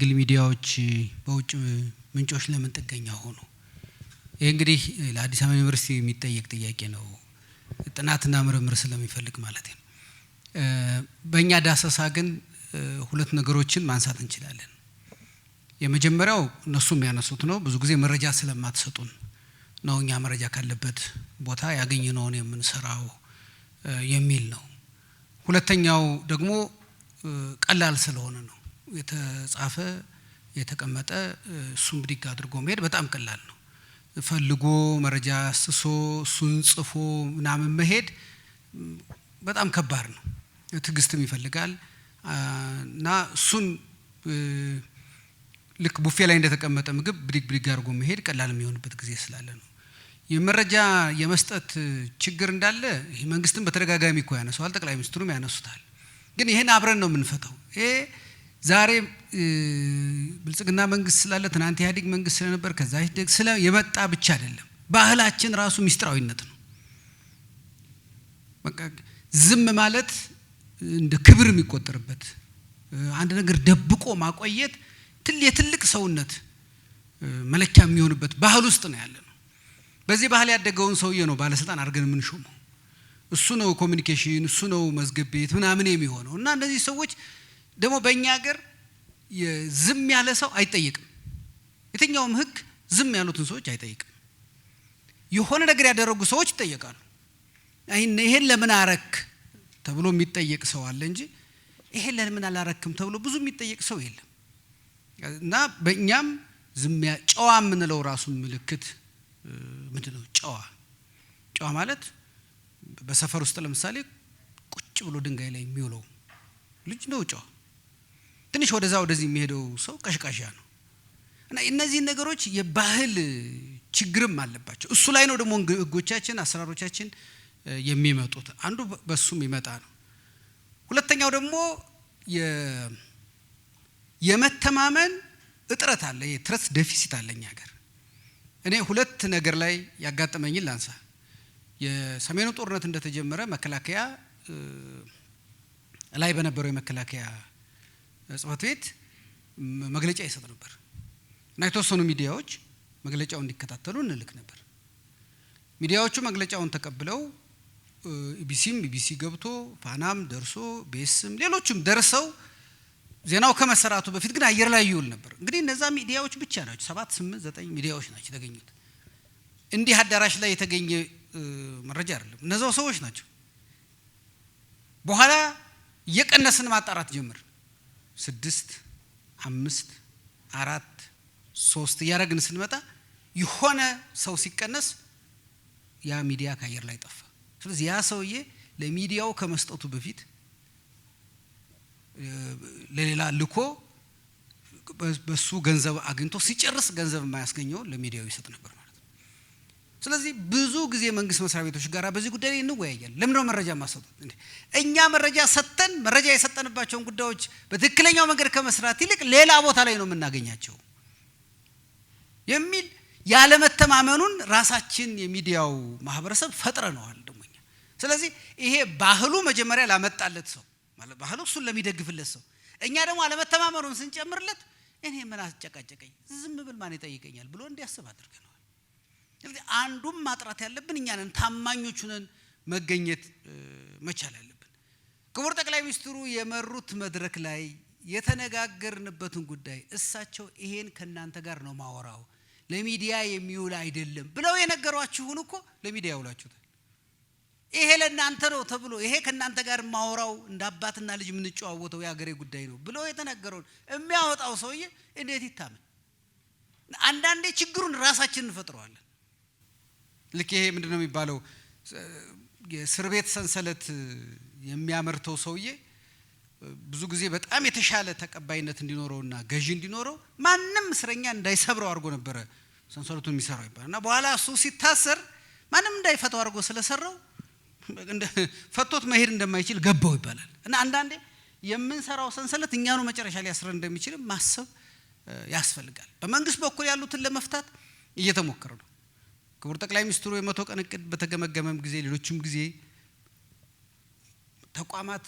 የግል ሚዲያዎች በውጭ ምንጮች ለምን ጥገኛ ሆኑ? ይሄ እንግዲህ ለአዲስ አበባ ዩኒቨርሲቲ የሚጠየቅ ጥያቄ ነው። ጥናትና ምርምር ስለሚፈልግ ማለት ነው። በእኛ ዳሰሳ ግን ሁለት ነገሮችን ማንሳት እንችላለን። የመጀመሪያው እነሱም ያነሱት ነው። ብዙ ጊዜ መረጃ ስለማትሰጡን ነው እኛ መረጃ ካለበት ቦታ ያገኘነውን የምንሰራው የሚል ነው። ሁለተኛው ደግሞ ቀላል ስለሆነ ነው። የተጻፈ የተቀመጠ እሱን ብድግ አድርጎ መሄድ በጣም ቀላል ነው። ፈልጎ መረጃ አስሶ እሱን ጽፎ ምናምን መሄድ በጣም ከባድ ነው። ትዕግስትም ይፈልጋል እና እሱን ልክ ቡፌ ላይ እንደተቀመጠ ምግብ ብድግ አድርጎ መሄድ ቀላል የሚሆንበት ጊዜ ስላለ ነው። የመረጃ የመስጠት ችግር እንዳለ ይሄ መንግስትን በተደጋጋሚ እኮ ያነሳዋል፣ ጠቅላይ ሚኒስትሩም ያነሱታል። ግን ይሄን አብረን ነው የምንፈታው። ይሄ ዛሬ ብልጽግና መንግስት ስላለ ትናንት ኢህአዴግ መንግስት ስለነበር ከዛ ስለ የመጣ ብቻ አይደለም። ባህላችን ራሱ ሚስጥራዊነት ነው። በቃ ዝም ማለት እንደ ክብር የሚቆጠርበት አንድ ነገር ደብቆ ማቆየት የትልቅ ሰውነት መለኪያ የሚሆንበት ባህል ውስጥ ነው ያለነው። በዚህ ባህል ያደገውን ሰውዬ ነው ባለስልጣን አድርገን የምንሾመው። እሱ ነው ኮሚኒኬሽን፣ እሱ ነው መዝገብ ቤት ምናምን የሚሆነው። እና እነዚህ ሰዎች ደግሞ በእኛ ሀገር ዝም ያለ ሰው አይጠይቅም። የትኛውም ህግ ዝም ያሉትን ሰዎች አይጠይቅም። የሆነ ነገር ያደረጉ ሰዎች ይጠየቃሉ። ይሄን ለምን አረክ ተብሎ የሚጠየቅ ሰው አለ እንጂ ይሄን ለምን አላረክም ተብሎ ብዙ የሚጠየቅ ሰው የለም። እና በእኛም ጨዋ የምንለው ራሱ ምልክት ምንድነው? ጨዋ ማለት በሰፈር ውስጥ ለምሳሌ ቁጭ ብሎ ድንጋይ ላይ የሚውለው ልጅ ነው ጨዋ። ትንሽ ወደዚህ የሚሄደው ሰው ቀሽቃሻ ነው። እና እነዚህ ነገሮች የባህል ችግርም አለባቸው። እሱ ላይ ነው ደግሞ ህጎቻችን፣ አሰራሮቻችን የሚመጡት። አንዱ በሱም ይመጣ ነው። ሁለተኛው ደግሞ የመተማመን እጥረት አለ። የትረስት ዴፊሲት አለኝ ሀገር። እኔ ሁለት ነገር ላይ ያጋጠመኝን ላንሳ። የሰሜኑ ጦርነት እንደተጀመረ መከላከያ ላይ በነበረው የመከላከያ ጽሕፈት ቤት መግለጫ ይሰጥ ነበር እና የተወሰኑ ሚዲያዎች መግለጫውን እንዲከታተሉ እንልክ ነበር። ሚዲያዎቹ መግለጫውን ተቀብለው ቢቢሲ ገብቶ ፋናም ደርሶ ቤስም ሌሎችም ደርሰው ዜናው ከመሰራቱ በፊት ግን አየር ላይ ይውል ነበር። እንግዲህ እነዛ ሚዲያዎች ብቻ ናቸው 7 8 9 ሚዲያዎች ናቸው የተገኙት። እንዲህ አዳራሽ ላይ የተገኘ መረጃ አይደለም። እነዛው ሰዎች ናቸው። በኋላ የቀነስን ማጣራት ጀመር። 6 5 4 3 እያደረግን ስንመጣ የሆነ ሰው ሲቀነስ ያ ሚዲያ ከአየር ላይ ጠፋ። ስለዚህ ያ ሰውዬ ለሚዲያው ከመስጠቱ በፊት ለሌላ ልኮ በሱ ገንዘብ አግኝቶ ሲጨርስ ገንዘብ የማያስገኘው ለሚዲያው ይሰጥ ነበር ማለት ነው። ስለዚህ ብዙ ጊዜ መንግስት መስሪያ ቤቶች ጋር በዚህ ጉዳይ ላይ እንወያያለን። ለምን ነው መረጃ ማሰጡት? እኛ መረጃ ሰጠን መረጃ የሰጠንባቸውን ጉዳዮች በትክክለኛው መንገድ ከመስራት ይልቅ ሌላ ቦታ ላይ ነው የምናገኛቸው የሚል ያለመተማመኑን ራሳችን የሚዲያው ማህበረሰብ ፈጥረነዋል ደሞኛ። ስለዚህ ይሄ ባህሉ መጀመሪያ ላመጣለት ሰው ማለት ባህሉ እሱን ለሚደግፍለት ሰው፣ እኛ ደግሞ አለመተማመኑን ስንጨምርለት እኔ ምን አስጨቃጨቀኝ ዝም ብል ማን ይጠይቀኛል ብሎ እንዲያስብ አድርገናል። ስለዚህ አንዱም ማጥራት ያለብን እኛ ነን። ታማኞች ነን መገኘት መቻል ያለብን። ክቡር ጠቅላይ ሚኒስትሩ የመሩት መድረክ ላይ የተነጋገርንበትን ጉዳይ እሳቸው ይሄን ከናንተ ጋር ነው ማወራው ለሚዲያ የሚውል አይደለም ብለው የነገሯችሁን እኮ ለሚዲያ ያውላችሁታል። ይሄ ለእናንተ ነው ተብሎ ይሄ ከናንተ ጋር ማወራው እንደ አባትና ልጅ የምንጨዋወተው የሀገሬ ጉዳይ ነው ብለው የተነገረውን የሚያወጣው ሰውዬ እንዴት ይታመን? አንዳንዴ ችግሩን ራሳችንን እንፈጥረዋለን። ልክ ይሄ ምንድነው የሚባለው የእስር ቤት ሰንሰለት የሚያመርተው ሰውዬ ብዙ ጊዜ በጣም የተሻለ ተቀባይነት እንዲኖረውና ገዢ እንዲኖረው ማንም እስረኛ እንዳይሰብረው አድርጎ ነበረ ሰንሰለቱን የሚሰራው ይባላል። እና በኋላ እሱ ሲታሰር ማንም እንዳይፈታው አድርጎ ስለሰራው ፈቶት መሄድ እንደማይችል ገባው ይባላል። እና አንዳንዴ የምንሰራው ሰንሰለት እኛኑ መጨረሻ ሊያስረን እንደሚችል ማሰብ ያስፈልጋል። በመንግስት በኩል ያሉትን ለመፍታት እየተሞከረ ነው። ክቡር ጠቅላይ ሚኒስትሩ የ100 ቀን እቅድ በተገመገመም ጊዜ ሌሎችም ጊዜ ተቋማት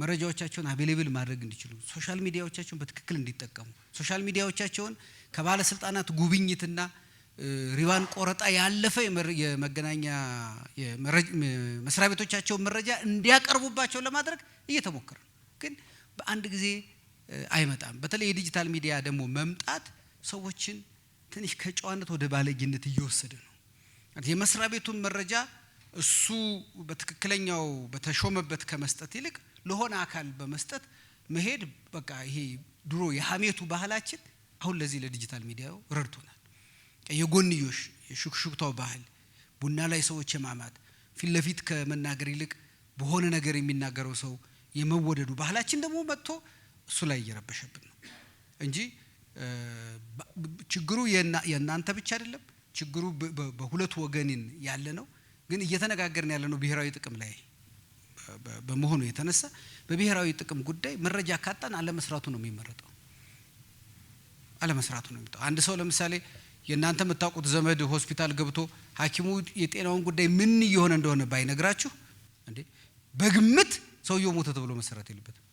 መረጃዎቻቸውን አቬሌብል ማድረግ እንዲችሉ ሶሻል ሚዲያዎቻቸውን በትክክል እንዲጠቀሙ ሶሻል ሚዲያዎቻቸውን ከባለስልጣናት ጉብኝትና ሪባን ቆረጣ ያለፈ የመገናኛ መስሪያ ቤቶቻቸውን መረጃ እንዲያቀርቡባቸው ለማድረግ እየተሞከረ ነው። ግን በአንድ ጊዜ አይመጣም። በተለይ የዲጂታል ሚዲያ ደግሞ መምጣት ሰዎችን ትንሽ ከጨዋነት ወደ ባለጌነት እየወሰደ ነው። የመስሪያ ቤቱን መረጃ እሱ በትክክለኛው በተሾመበት ከመስጠት ይልቅ ለሆነ አካል በመስጠት መሄድ በቃ ይሄ ድሮ የሐሜቱ ባህላችን አሁን ለዚህ ለዲጂታል ሚዲያው ረድቶናል። የጎንዮሽ የሹክሹክታው ባህል ቡና ላይ ሰዎች የማማት ፊት ለፊት ከመናገር ይልቅ በሆነ ነገር የሚናገረው ሰው የመወደዱ ባህላችን ደግሞ መጥቶ እሱ ላይ እየረበሸብን ነው እንጂ ችግሩ የእናንተ ብቻ አይደለም። ችግሩ በሁለት ወገንን ያለ ነው። ግን እየተነጋገርን ያለ ነው ብሔራዊ ጥቅም ላይ በመሆኑ የተነሳ በብሔራዊ ጥቅም ጉዳይ መረጃ ካጣን አለመስራቱ ነው የሚመረጠው። አለመስራቱ ነው የሚመረጠው። አንድ ሰው ለምሳሌ የእናንተ የምታውቁት ዘመድ ሆስፒታል ገብቶ ሐኪሙ የጤናውን ጉዳይ ምን እየሆነ እንደሆነ ባይነግራችሁ እንዴ በግምት ሰውየው ሞተ ተብሎ መሰራት የለበትም።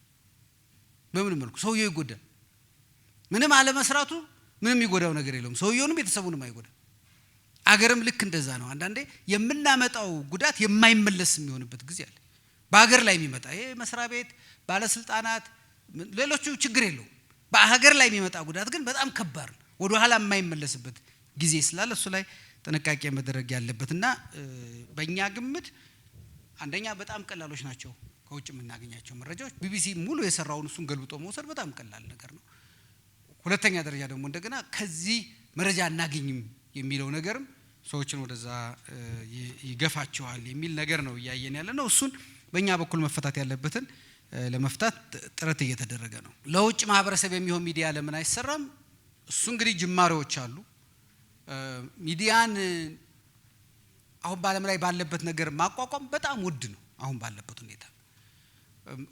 በምን መልኩ ሰውየው ይጎዳል? ምንም አለመስራቱ ምንም ይጎዳው ነገር የለውም። ሰውየውንም ቤተሰቡንም አይጎዳም። አገርም ልክ እንደዛ ነው። አንዳንዴ የምናመጣው ጉዳት የማይመለስ የሚሆንበት ጊዜ አለ። በአገር ላይ የሚመጣ ይሄ መስሪያ ቤት ባለስልጣናት ሌሎቹ ችግር የለውም። በአገር ላይ የሚመጣ ጉዳት ግን በጣም ከባድ ነው። ወደ ኋላ የማይመለስበት ጊዜ ስላለ እሱ ላይ ጥንቃቄ መደረግ ያለበትና በእኛ ግምት አንደኛ በጣም ቀላሎች ናቸው ከውጭ የምናገኛቸው መረጃዎች። ቢቢሲ ሙሉ የሰራውን እሱን ገልብጦ መውሰድ በጣም ቀላል ነገር ነው። ሁለተኛ ደረጃ ደግሞ እንደገና ከዚህ መረጃ እናገኝም የሚለው ነገርም ሰዎችን ወደዛ ይገፋቸዋል የሚል ነገር ነው እያየን ያለ ነው። እሱን በእኛ በኩል መፈታት ያለበትን ለመፍታት ጥረት እየተደረገ ነው። ለውጭ ማህበረሰብ የሚሆን ሚዲያ ለምን አይሰራም? እሱ እንግዲህ ጅማሬዎች አሉ። ሚዲያን አሁን በዓለም ላይ ባለበት ነገር ማቋቋም በጣም ውድ ነው። አሁን ባለበት ሁኔታ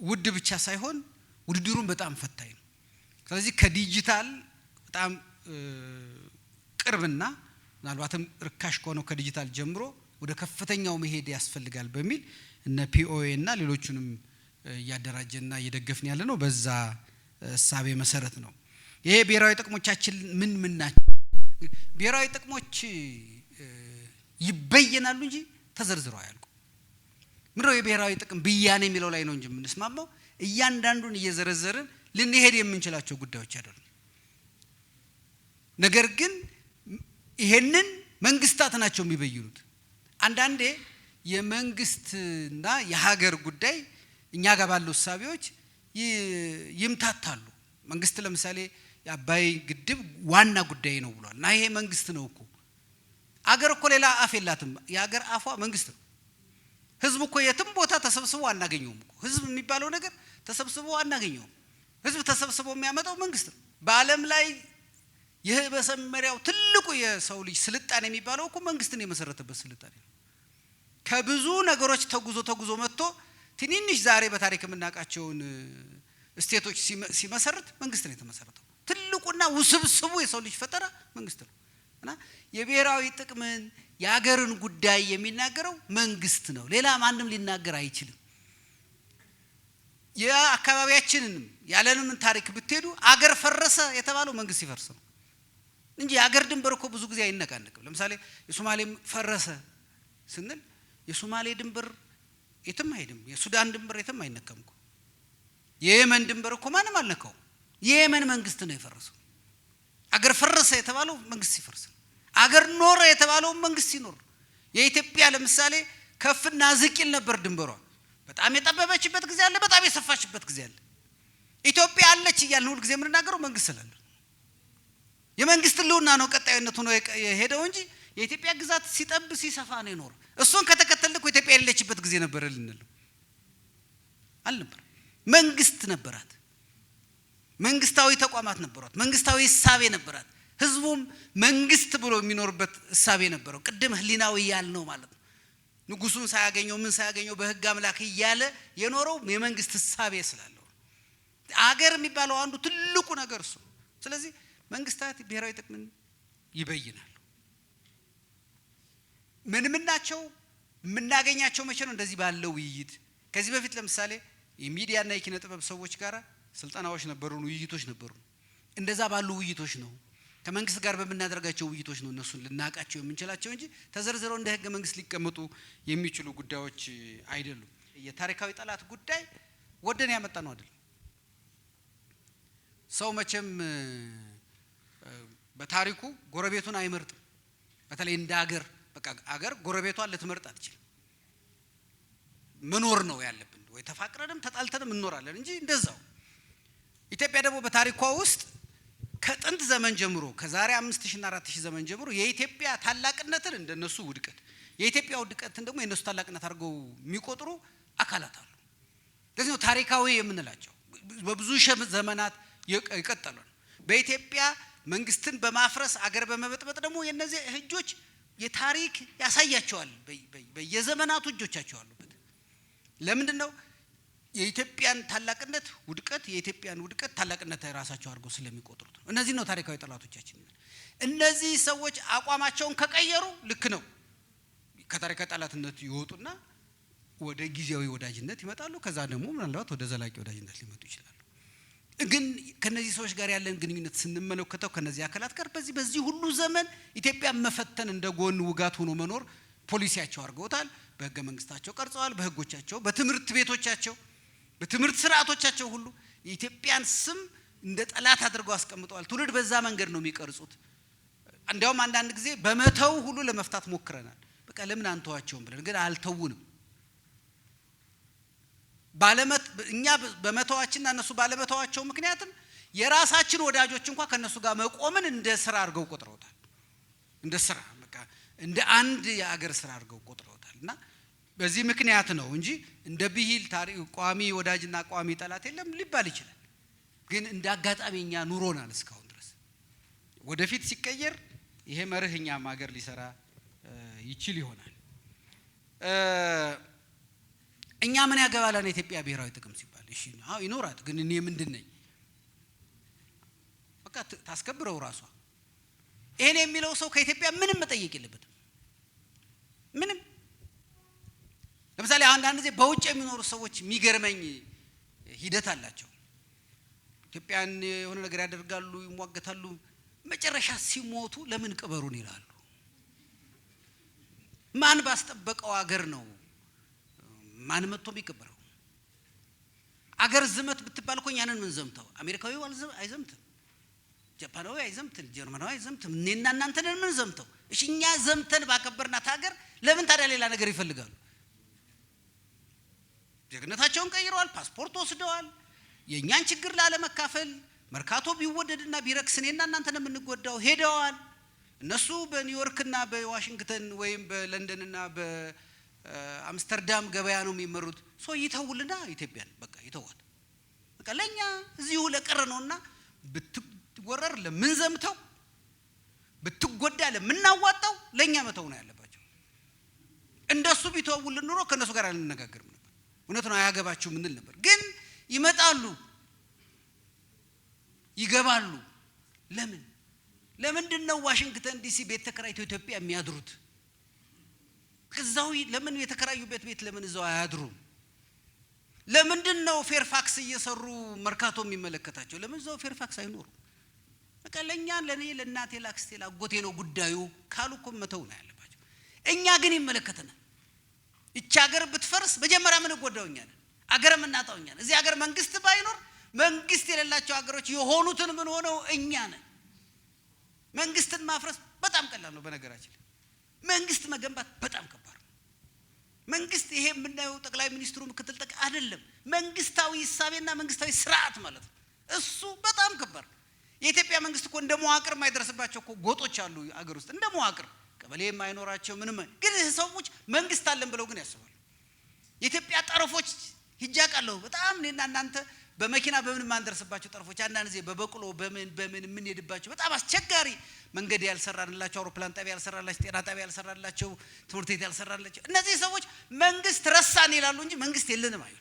ውድ ብቻ ሳይሆን ውድድሩን በጣም ፈታኝ ነው። ስለዚህ ከዲጂታል በጣም ቅርብና ምናልባትም ርካሽ ከሆነው ከዲጂታል ጀምሮ ወደ ከፍተኛው መሄድ ያስፈልጋል በሚል እነ ፒኦኤ እና ሌሎቹንም እያደራጀና እየደገፍን ያለ ነው። በዛ እሳቤ መሰረት ነው። ይሄ ብሔራዊ ጥቅሞቻችን ምን ናቸው? ብሔራዊ ጥቅሞች ይበየናሉ እንጂ ተዘርዝረው አያልቁ። ምንድነው የብሔራዊ ጥቅም ብያኔ የሚለው ላይ ነው እንጂ የምንስማማው እያንዳንዱን እየዘረዘርን ልንሄድ የምንችላቸው ጉዳዮች አይደሉም። ነገር ግን ይሄንን መንግስታት ናቸው የሚበይኑት። አንዳንዴ የመንግስትና የሀገር ጉዳይ እኛ ጋር ባሉ እሳቤዎች ይምታታሉ። መንግስት ለምሳሌ የአባይ ግድብ ዋና ጉዳይ ነው ብሏል እና ይሄ መንግስት ነው እኮ። አገር እኮ ሌላ አፍ የላትም። የአገር አፏ መንግስት ነው። ህዝብ እኮ የትም ቦታ ተሰብስቦ አናገኘውም እኮ። ህዝብ የሚባለው ነገር ተሰብስቦ አናገኘውም። ህዝብ ተሰብስቦ የሚያመጣው መንግስት ነው። በዓለም ላይ ይህ በሰመሪያው ትልቁ የሰው ልጅ ስልጣኔ የሚባለው እኮ መንግስትን የመሰረተበት ስልጣኔ ነው። ከብዙ ነገሮች ተጉዞ መጥቶ ትንንሽ ዛሬ በታሪክ የምናውቃቸውን ስቴቶች ሲመሰርት መንግስት ነው የተመሰረተው። ትልቁና ውስብስቡ የሰው ልጅ ፈጠራ መንግስት ነው እና የብሔራዊ ጥቅምን የአገርን ጉዳይ የሚናገረው መንግስት ነው። ሌላ ማንም ሊናገር አይችልም። የአካባቢያችንን ያለንን ታሪክ ብትሄዱ አገር ፈረሰ የተባለው መንግስት ሲፈርስ ነው እንጂ የአገር ድንበር እኮ ብዙ ጊዜ አይነቃነቅም። ለምሳሌ የሶማሌም ፈረሰ ስንል የሶማሌ ድንበር የትም አይሄድም። የሱዳን ድንበር የትም አይነካም እኮ። የየመን ድንበር እኮ ማንም አልነካው። የየመን መንግስት ነው የፈረሰው። አገር ፈረሰ የተባለው መንግስት ሲፈርስ ነው። አገር ኖረ የተባለው መንግስት ሲኖር። የኢትዮጵያ ለምሳሌ ከፍና ዝቅ ይል ነበር ድንበሯ። በጣም የጠበበችበት ጊዜ አለ፣ በጣም የሰፋችበት ጊዜ አለ። ኢትዮጵያ አለች እያልን ሁሉ ጊዜ የምንናገረው መንግስት ስላለ የመንግስት ልውና ነው ቀጣይነቱ ነው የሄደው እንጂ የኢትዮጵያ ግዛት ሲጠብ ሲሰፋ ነው የኖረው። እሱን ከተከተልን እኮ ኢትዮጵያ የሌለችበት ጊዜ ነበር ልንለው አልነበር። መንግስት ነበራት። መንግስታዊ ተቋማት ነበሯት። መንግስታዊ እሳቤ ነበራት። ህዝቡም መንግስት ብሎ የሚኖርበት እሳቤ ነበረው። ቅድም ህሊናዊ ያልነው ማለት ነው። ንጉሱን ሳያገኘው ምን ሳያገኘው በህግ አምላክ እያለ የኖረው የመንግስት እሳቤ ስላለው አገር የሚባለው አንዱ ትልቁ ነገር እሱ። ስለዚህ መንግስታት ብሔራዊ ጥቅምን ይበይናሉ። ምን ናቸው የምናገኛቸው? መቼ ነው እንደዚህ ባለው ውይይት? ከዚህ በፊት ለምሳሌ የሚዲያና የኪነ ጥበብ ሰዎች ጋር ስልጣናዎች ነበሩ፣ ውይይቶች ነበሩ። እንደዛ ባሉ ውይይቶች ነው ከመንግስት ጋር በመናደርጋቸው ውይይቶች ነው እነሱን ልናቃቸው የምንችላቸው እንጂ ተዘርዝረው እንደ ህገ መንግስት ሊቀመጡ የሚችሉ ጉዳዮች አይደሉም። የታሪካዊ ጠላት ጉዳይ ወደን ያመጣ ነው አይደል? ሰው መቼም በታሪኩ ጎረቤቱን አይመርጥም። በተለይ እንደ በቃ አገር ጎረቤቷን ልትመርጥ አትችልም። መኖር ነው ያለብን፣ ወይ ተፋቅረንም ተጣልተንም እንኖራለን እንጂ እንደዛው። ኢትዮጵያ ደግሞ በታሪኳ ውስጥ ከጥንት ዘመን ጀምሮ ከዛሬ 5000 እና 4000 ዘመን ጀምሮ የኢትዮጵያ ታላቅነትን እንደነሱ ውድቀት፣ የኢትዮጵያ ውድቀትን ደግሞ የነሱ ታላቅነት አድርገው የሚቆጥሩ አካላት አሉ። ለዚህ ነው ታሪካዊ የምንላቸው። በብዙ ዘመናት የቀጠሉ ነው። በኢትዮጵያ መንግስትን በማፍረስ አገር በመበጥበጥ ደግሞ የነዚህ እጆች የታሪክ ያሳያቸዋል። በየዘመናቱ እጆቻቸው አሉበት። ለምንድን ነው? የኢትዮጵያን ታላቅነት ውድቀት፣ የኢትዮጵያን ውድቀት ታላቅነት ራሳቸው አድርገው ስለሚቆጥሩት ነው። እነዚህ ነው ታሪካዊ ጠላቶቻችን። እነዚህ ሰዎች አቋማቸውን ከቀየሩ ልክ ነው፣ ከታሪካዊ ጠላትነት ይወጡና ወደ ጊዜያዊ ወዳጅነት ይመጣሉ። ከዛ ደግሞ ምናልባት ወደ ዘላቂ ወዳጅነት ሊመጡ ይችላሉ። ግን ከነዚህ ሰዎች ጋር ያለን ግንኙነት ስንመለከተው ከነዚህ አካላት ጋር በዚህ ሁሉ ዘመን ኢትዮጵያን መፈተን እንደ ጎን ውጋት ሆኖ መኖር ፖሊሲያቸው አድርገውታል። በህገ መንግስታቸው ቀርጸዋል። በህጎቻቸው፣ በትምህርት ቤቶቻቸው፣ በትምህርት ስርዓቶቻቸው ሁሉ የኢትዮጵያን ስም እንደ ጠላት አድርገው አስቀምጠዋል። ትውልድ በዛ መንገድ ነው የሚቀርጹት። እንዲያውም አንዳንድ ጊዜ በመተው ሁሉ ለመፍታት ሞክረናል። በቃ ለምን አንተዋቸውም ብለን ግን አልተውንም። እኛ በመተዋችንና እነሱ ባለመተዋቸው ምክንያትም የራሳችን ወዳጆች እንኳን ከነሱ ጋር መቆምን እንደ ስራ አድርገው ቆጥረውታል። እንደ ስራ በቃ እንደ አንድ የአገር ስራ አድርገው ቆጥረውታል። እና በዚህ ምክንያት ነው እንጂ እንደ ብሂል ታሪክ ቋሚ ወዳጅና ቋሚ ጠላት የለም ሊባል ይችላል። ግን እንደ አጋጣሚኛ ኑሮናል እስካሁን ድረስ። ወደፊት ሲቀየር ይሄ መርህኛም ሀገር ሊሰራ ይችል ይሆናል። እኛ ምን ያገባላን የኢትዮጵያ ብሔራዊ ጥቅም ሲባል እሺ ይኖራት፣ ግን እኔ ምንድን ነኝ? በቃ ታስከብረው ራሷ። ይሄን የሚለው ሰው ከኢትዮጵያ ምንም መጠየቅ የለበትም። ምንም። ለምሳሌ አንዳንድ ጊዜ በውጭ የሚኖሩ ሰዎች የሚገርመኝ ሂደት አላቸው። ኢትዮጵያን የሆነ ነገር ያደርጋሉ፣ ይሟገታሉ። መጨረሻ ሲሞቱ ለምን ቅበሩን ይላሉ። ማን ባስጠበቀው አገር ነው ማን መጥቶ ቢቀበረው? አገር ዝመት ብትባል እኮ ያንን ምን ዘምተው? አሜሪካዊው አይዘምትም፣ ጃፓናዊ አይዘምትም፣ ጀርመናዊ አይዘምትም። እኔና እናንተ ነን ምን ዘምተው? እሺ እኛ ዘምተን ባከበርናት ሀገር ለምን ታዲያ ሌላ ነገር ይፈልጋሉ? ጀግነታቸውን ቀይረዋል፣ ፓስፖርት ወስደዋል። የኛን ችግር ላለመካፈል መርካቶ ቢወደድና ቢረክስ እኔና እናንተ ነን የምንጎዳው ሄደዋል። እነሱ በኒውዮርክና በዋሽንግተን ወይም በለንደንና አምስተርዳም ገበያ ነው የሚመሩት። ሰው ይተውልና ኢትዮጵያን በቃ ይተዋል። በቃ ለኛ እዚሁ ለቀረ ነውና ብትወረር ለምን ዘምተው ብትጎዳ ለምናዋጣው ለኛ መተው ነው ያለባቸው። እንደሱ ቢተውልን ኑሮ ከነሱ ጋር አንነጋገርም ነበር። እውነት ነው አያገባችሁ ምን ነበር። ግን ይመጣሉ፣ ይገባሉ። ለምንድነው ዋሽንግተን ዲሲ ቤት ተከራይተው ኢትዮጵያ የሚያድሩት? ከዛው ለምን የተከራዩበት ቤት ለምን እዛው አያድሩም? ለምንድነው ፌርፋክስ እየሰሩ መርካቶ የሚመለከታቸው? ለምን እዛው ፌርፋክስ አይኖሩ? በቃ ለኔ ለእናቴ ላክስቴ ላጎቴ ነው ጉዳዩ ካሉ እኮ መተው ነው ያለባቸው። እኛ ግን ይመለከተናል። እቺ ሀገር ብትፈርስ መጀመሪያ ምን ጎዳውኛል? አገር ምናጣውኛል። እዚህ ሀገር መንግስት ባይኖር መንግስት የሌላቸው ሀገሮች የሆኑትን ምን ሆነው እኛ ነን። መንግስትን ማፍረስ በጣም ቀላል ነው። በነገራችን መንግስት መገንባት በጣም ከባድ ነው። መንግስት ይሄ የምናየው ጠቅላይ ሚኒስትሩ ምክትል ጠቅላይ አይደለም። መንግስታዊ ሂሳቤና መንግስታዊ ስርዓት ማለት ነው። እሱ በጣም ከባድ ነው። የኢትዮጵያ መንግስት እኮ እንደ መዋቅር የማይደርስባቸው እኮ ጎጦች አሉ አገር ውስጥ እንደ መዋቅር ቀበሌ የማይኖራቸው ምንም። ግን ሰዎች መንግስት አለን ብለው ግን ያስባሉ። የኢትዮጵያ ጠረፎች ይጃቃለሁ በጣም እኔና እናንተ በመኪና በምን ማንደርስባቸው ጠረፎች አንዳንድ ጊዜ በበቅሎ በምን ምን ሄድባቸው በጣም አስቸጋሪ መንገድ ያልሰራንላቸው፣ አውሮፕላን ጣቢያ ያልሰራንላቸው፣ ጤና ጣቢያ ያልሰራንላቸው፣ ትምህርት ቤት ያልሰራንላቸው እነዚህ ሰዎች መንግስት ረሳን ይላሉ እንጂ መንግስት የለንም አይሉ።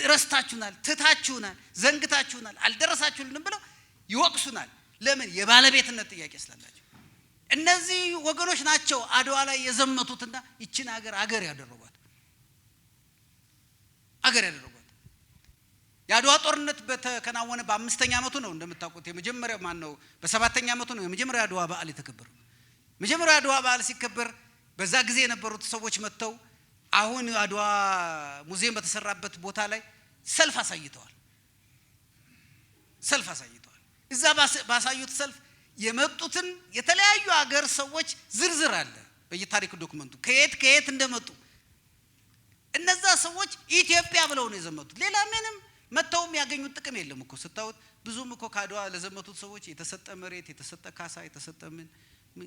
ረስታችሁናል፣ ትታችሁናል፣ ዘንግታችሁናል፣ አልደረሳችሁልንም ብለው ይወቅሱናል። ለምን? የባለቤትነት ጥያቄ ስላላቸው። እነዚህ ወገኖች ናቸው አድዋ ላይ የዘመቱትና ይችን ሀገር አገር ያደረጓት። የአድዋ ጦርነት በተከናወነ በ5ኛ ዓመቱ ነው እንደምታውቁት። የመጀመሪያው ማን ነው? በ7ኛ ዓመቱ ነው የመጀመሪያው አድዋ በዓል የተከበረው። መጀመሪያው አድዋ በዓል ሲከበር በዛ ጊዜ የነበሩት ሰዎች መጥተው አሁን አድዋ ሙዚየም በተሰራበት ቦታ ላይ ሰልፍ አሳይተዋል። እዛ ባሳዩት ሰልፍ የመጡትን የተለያዩ ሀገር ሰዎች ዝርዝር አለ በየታሪክ ዶክመንቱ ከየት እንደመጡ። እነዛ ሰዎች ኢትዮጵያ ብለው ነው የዘመቱት። ሌላ ምንም መተውም ያገኙት ጥቅም የለም እኮ ስታዩት። ብዙም እኮ ከአድዋ ለዘመቱት ሰዎች የተሰጠ መሬት፣ የተሰጠ ካሳ፣ የተሰጠ ምን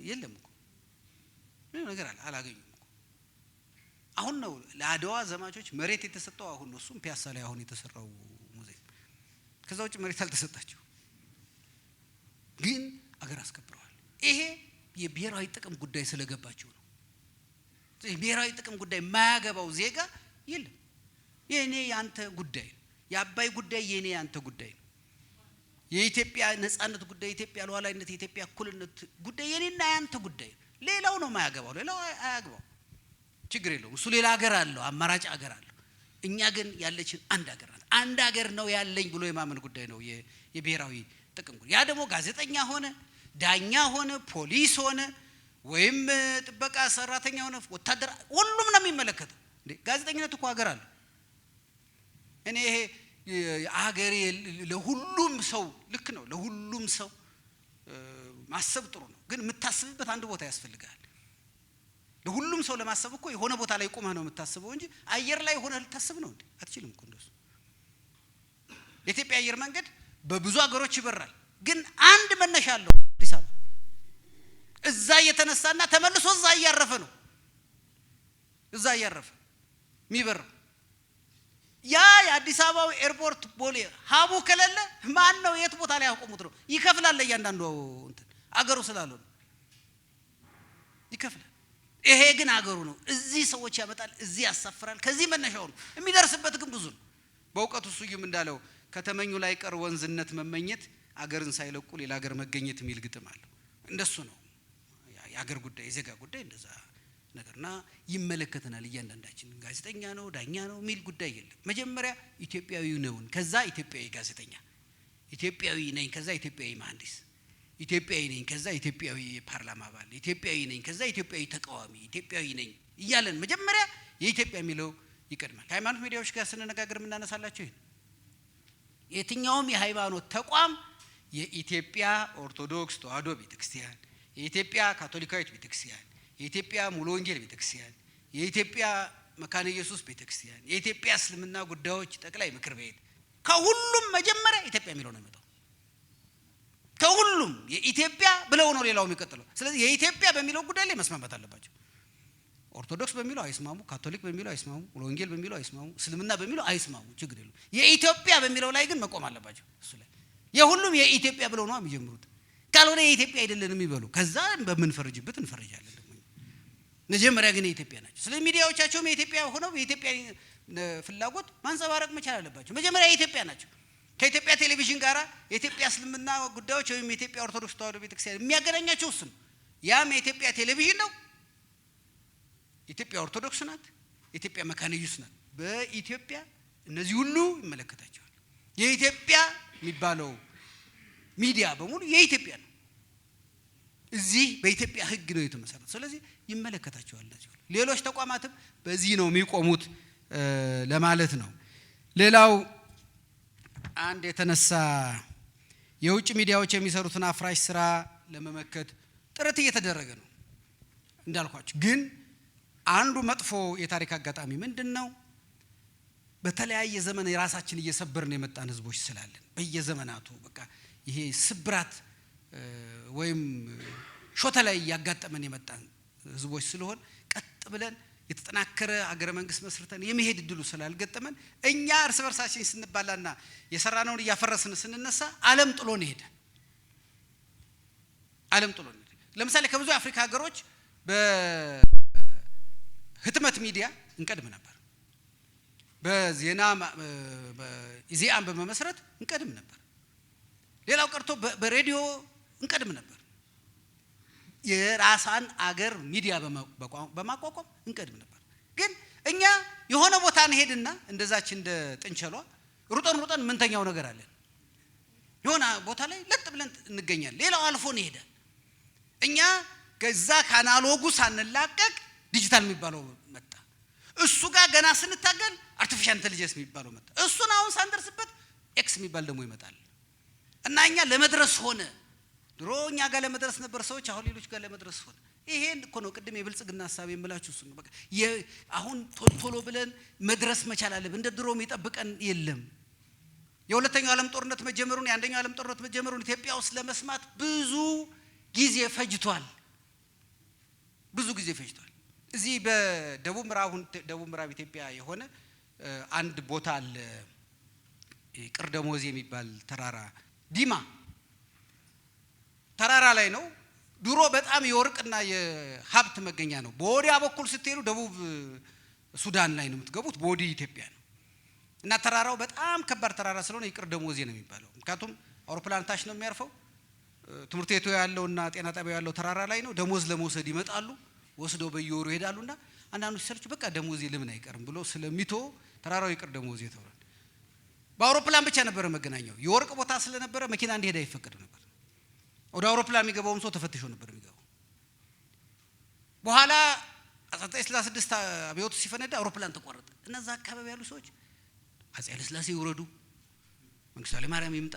የለም እኮ ምንም ነገር አላገኙም እኮ። አሁን ነው ለአድዋ ዘማቾች መሬት የተሰጠው አሁን ነው። እሱም ፒያሳ ላይ አሁን የተሰራው ሙዚየም። ከዛ ውጭ መሬት አልተሰጣቸው፣ ግን አገር አስከብረዋል። ይሄ የብሔራዊ ጥቅም ጉዳይ ስለገባቸው ነው። የብሔራዊ ጥቅም ጉዳይ የማያገባው ዜጋ የለም። የኔ ያንተ ጉዳይ ነው። የአባይ ጉዳይ የኔ ያንተ ጉዳይ ነው። የኢትዮጵያ ነጻነት ጉዳይ፣ የኢትዮጵያ ሉዓላዊነት፣ የኢትዮጵያ እኩልነት ጉዳይ የኔና ያንተ ጉዳይ ነው። ሌላው ነው የማያገባው። ሌላው አያገባው፣ ችግር የለውም። እሱ ሌላ ሀገር አለው፣ አማራጭ ሀገር አለው። እኛ ግን ያለችን አንድ ሀገር ናት። አንድ ሀገር ነው ያለኝ ብሎ የማመን ጉዳይ ነው የብሔራዊ ጥቅም ጉዳይ። ያ ደግሞ ጋዜጠኛ ሆነ፣ ዳኛ ሆነ፣ ፖሊስ ሆነ፣ ወይም ጥበቃ ሰራተኛ ሆነ፣ ወታደር፣ ሁሉም ነው የሚመለከተው። ጋዜጠኝነት እኮ ሀገር አለ። እኔ ይሄ ሀገር ለሁሉም ሰው ልክ ነው። ለሁሉም ሰው ማሰብ ጥሩ ነው፣ ግን የምታስብበት አንድ ቦታ ያስፈልጋል። ለሁሉም ሰው ለማሰብ እኮ የሆነ ቦታ ላይ ቆመህ ነው የምታስበው እንጂ አየር ላይ ሆነህ ልታስብ ነው እንዴ? አትችልም እኮ እንደሱ። የኢትዮጵያ አየር መንገድ በብዙ ሀገሮች ይበራል፣ ግን አንድ መነሻ አለው፣ አዲስ አበባ። እዛ እየተነሳና ተመልሶ እዛ እያረፈ ነው። እዛ እያረፈ የሚበረው ያ የአዲስ አበባው ኤርፖርት ቦሌ ሀቡ ከሌለ ማን ነው የት ቦታ ላይ ያቆሙት ነው? ይከፍላል። እያንዳንዱ እንትን አገሩ ስላልሆነ ይከፍላል። ይሄ ግን አገሩ ነው። እዚህ ሰዎች ያመጣል፣ እዚህ ያሳፍራል። ከዚህ መነሻው ነው። የሚደርስበት ግን ብዙ ነው። በእውቀቱ ስዩም እንዳለው ከተመኙ ላይ ቀር ወንዝነት መመኘት አገርን ሳይለቁ ሌላ ሀገር መገኘት የሚል ግጥም አለው። እንደሱ ነው የአገር ጉዳይ፣ የዜጋ ጉዳይ እንደዛ ነገርና ይመለከተናል። እያንዳንዳችን ጋዜጠኛ ነው ዳኛ ነው የሚል ጉዳይ የለም። መጀመሪያ ኢትዮጵያዊ ነውን፣ ከዛ ኢትዮጵያዊ ጋዜጠኛ፣ ኢትዮጵያዊ ነኝ ከዛ ኢትዮጵያዊ መሐንዲስ፣ ኢትዮጵያዊ ነኝ ከዛ ኢትዮጵያዊ ፓርላማ አባል፣ ኢትዮጵያዊ ነኝ ከዛ ኢትዮጵያዊ ተቃዋሚ፣ ኢትዮጵያዊ ነኝ እያለን መጀመሪያ የኢትዮጵያ የሚለው ይቀድማል። ከሃይማኖት ሚዲያዎች ጋር ስንነጋገር የምናነሳላቸው ይሄን የትኛውም የሃይማኖት ተቋም የኢትዮጵያ ኦርቶዶክስ ተዋሕዶ ቤተክርስቲያን፣ የኢትዮጵያ ካቶሊካዊት ቤተክርስቲያን፣ የኢትዮጵያ ሙሉ ወንጌል ቤተክርስቲያን፣ የኢትዮጵያ መካነ ኢየሱስ ቤተክርስቲያን፣ የኢትዮጵያ እስልምና ጉዳዮች ጠቅላይ ምክር ቤት ከሁሉም መጀመሪያ ኢትዮጵያ የሚለው ነው የሚመጣው። ከሁሉም የኢትዮጵያ ብለው ነው ሌላው የሚቀጥለው። ስለዚህ የኢትዮጵያ በሚለው ጉዳይ ላይ መስማማት አለባቸው። ኦርቶዶክስ በሚለው አይስማሙ፣ ካቶሊክ በሚለው አይስማሙ፣ ሙሉ ወንጌል በሚለው አይስማሙ፣ እስልምና በሚለው አይስማሙ፣ ችግር የለም። የኢትዮጵያ በሚለው ላይ ግን መቆም አለባቸው። እሱ ላይ የሁሉም የኢትዮጵያ ብለው ነው የሚጀምሩት። ካልሆነ የኢትዮጵያ አይደለንም ይበሉ፣ ከዛ በምንፈርጅበት እንፈርጃለን። መጀመሪያ ግን የኢትዮጵያ ናቸው። ስለዚህ ሚዲያዎቻቸውም የኢትዮጵያ ሆነው የኢትዮጵያ ፍላጎት ማንጸባረቅ መቻል አለባቸው። መጀመሪያ የኢትዮጵያ ናቸው። ከኢትዮጵያ ቴሌቪዥን ጋራ የኢትዮጵያ እስልምና ጉዳዮች ወይም የኢትዮጵያ ኦርቶዶክስ ተዋሕዶ ቤተክርስቲያን የሚያገናኛቸው እሱ ነው። ያም የኢትዮጵያ ቴሌቪዥን ነው። የኢትዮጵያ ኦርቶዶክስ ናት፣ የኢትዮጵያ መካነ ኢየሱስ ናት። በኢትዮጵያ እነዚህ ሁሉ ይመለከታቸዋል። የኢትዮጵያ የሚባለው ሚዲያ በሙሉ የኢትዮጵያ ነው። እዚህ በኢትዮጵያ ሕግ ነው የተመሰረተው። ስለዚህ ይመለከታቸዋል። ሌሎች ተቋማትም በዚህ ነው የሚቆሙት ለማለት ነው። ሌላው አንድ የተነሳ የውጭ ሚዲያዎች የሚሰሩትን አፍራሽ ስራ ለመመከት ጥረት እየተደረገ ነው እንዳልኳችሁ። ግን አንዱ መጥፎ የታሪክ አጋጣሚ ምንድነው? በተለያየ ዘመን የራሳችን እየሰበርን የመጣን ህዝቦች ስላለን በየዘመናቱ በቃ ይሄ ስብራት ወይም ሾተ ላይ ያጋጠመን የመጣን ህዝቦች ስለሆን ቀጥ ብለን የተጠናከረ አገረ መንግስት መስርተን የመሄድ እድሉ ስላልገጠመን እኛ እርስ በርሳችን ስንባላና የሰራነውን እያፈረስን ስንነሳ ዓለም ጥሎን ሄደ። ዓለም ጥሎን ሄደ። ለምሳሌ ከብዙ አፍሪካ ሀገሮች በህትመት ሚዲያ እንቀድም ነበር። በዜና ኢዜአን በመመስረት እንቀድም ነበር። ሌላው ቀርቶ በሬዲዮ እንቀድም ነበር። የራሳን አገር ሚዲያ በማቋቋም እንቀድም ነበር። ግን እኛ የሆነ ቦታ እንሄድና እንደዛች እንደ ጥንቸሏ ሩጠን ምንተኛው ነገር አለ የሆነ ቦታ ላይ ለጥ ብለን እንገኛለን ሌላው አልፎን ይሄዳል እኛ ከዛ ካናሎጉ ሳንላቀቅ ዲጂታል የሚባለው መጣ እሱ ጋር ገና ስንታገል አርቲፊሻል ኢንተለጀንስ የሚባለው መጣ እሱን አሁን ሳንደርስበት ኤክስ የሚባል ደግሞ ይመጣል እና እኛ ለመድረስ ሆነ ድሮ እኛ ጋር ለመድረስ ነበር ሰዎች አሁን ሌሎች ጋር ለመድረስ ሆነ ይሄን እኮ ነው ቅድም የብልጽግና ሐሳብ የምላችሁ እሱ ነው በቃ አሁን ቶሎ ብለን መድረስ መቻል አለብን እንደ ድሮም ይጠብቀን የለም የሁለተኛው ዓለም ጦርነት መጀመሩን የአንደኛው ዓለም ጦርነት መጀመሩን ኢትዮጵያ ውስጥ ለመስማት ብዙ ጊዜ ፈጅቷል እዚህ በደቡብ ምዕራብ ኢትዮጵያ የሆነ አንድ ቦታ አለ ቅርደሞዝ የሚባል ተራራ ዲማ ተራራ ላይ ነው ድሮ በጣም የወርቅና የሀብት መገኛ ነው በወዲያ በኩል ስትሄዱ ደቡብ ሱዳን ላይ ነው የምትገቡት በወዲ ኢትዮጵያ ነው እና ተራራው በጣም ከባድ ተራራ ስለሆነ ይቅርደሞዝ ነው የሚባለው ምክንያቱም አውሮፕላን ታች ነው የሚያርፈው ትምህርት ቤቱ ያለውና ጤና ጣቢያው ያለው ተራራ ላይ ነው ደሞዝ ለመውሰድ ይመጣሉ ወስደው በየወሩ ይሄዳሉና አንዳንዶች ሰልቹ በቃ ደሞዝ ለምን አይቀርም ብሎ ስለሚቶ ተራራው ይቅርደሞዝ ተብሏል በአውሮፕላን ብቻ ነበር መገናኛው የወርቅ ቦታ ስለነበረ መኪና እንዲሄድ አይፈቀድ ነበር ወደ አውሮፕላን የሚገባውም ሰው ተፈትሾ ነበር የሚገባው በኋላ 1966 አብዮቱ ሲፈነዳ አውሮፕላን ተቋረጠ እነዛ አካባቢ ያሉ ሰዎች አፄ ኃይለ ሥላሴ ይወረዱ መንግስቱ ኃይለ ማርያም ይምጣ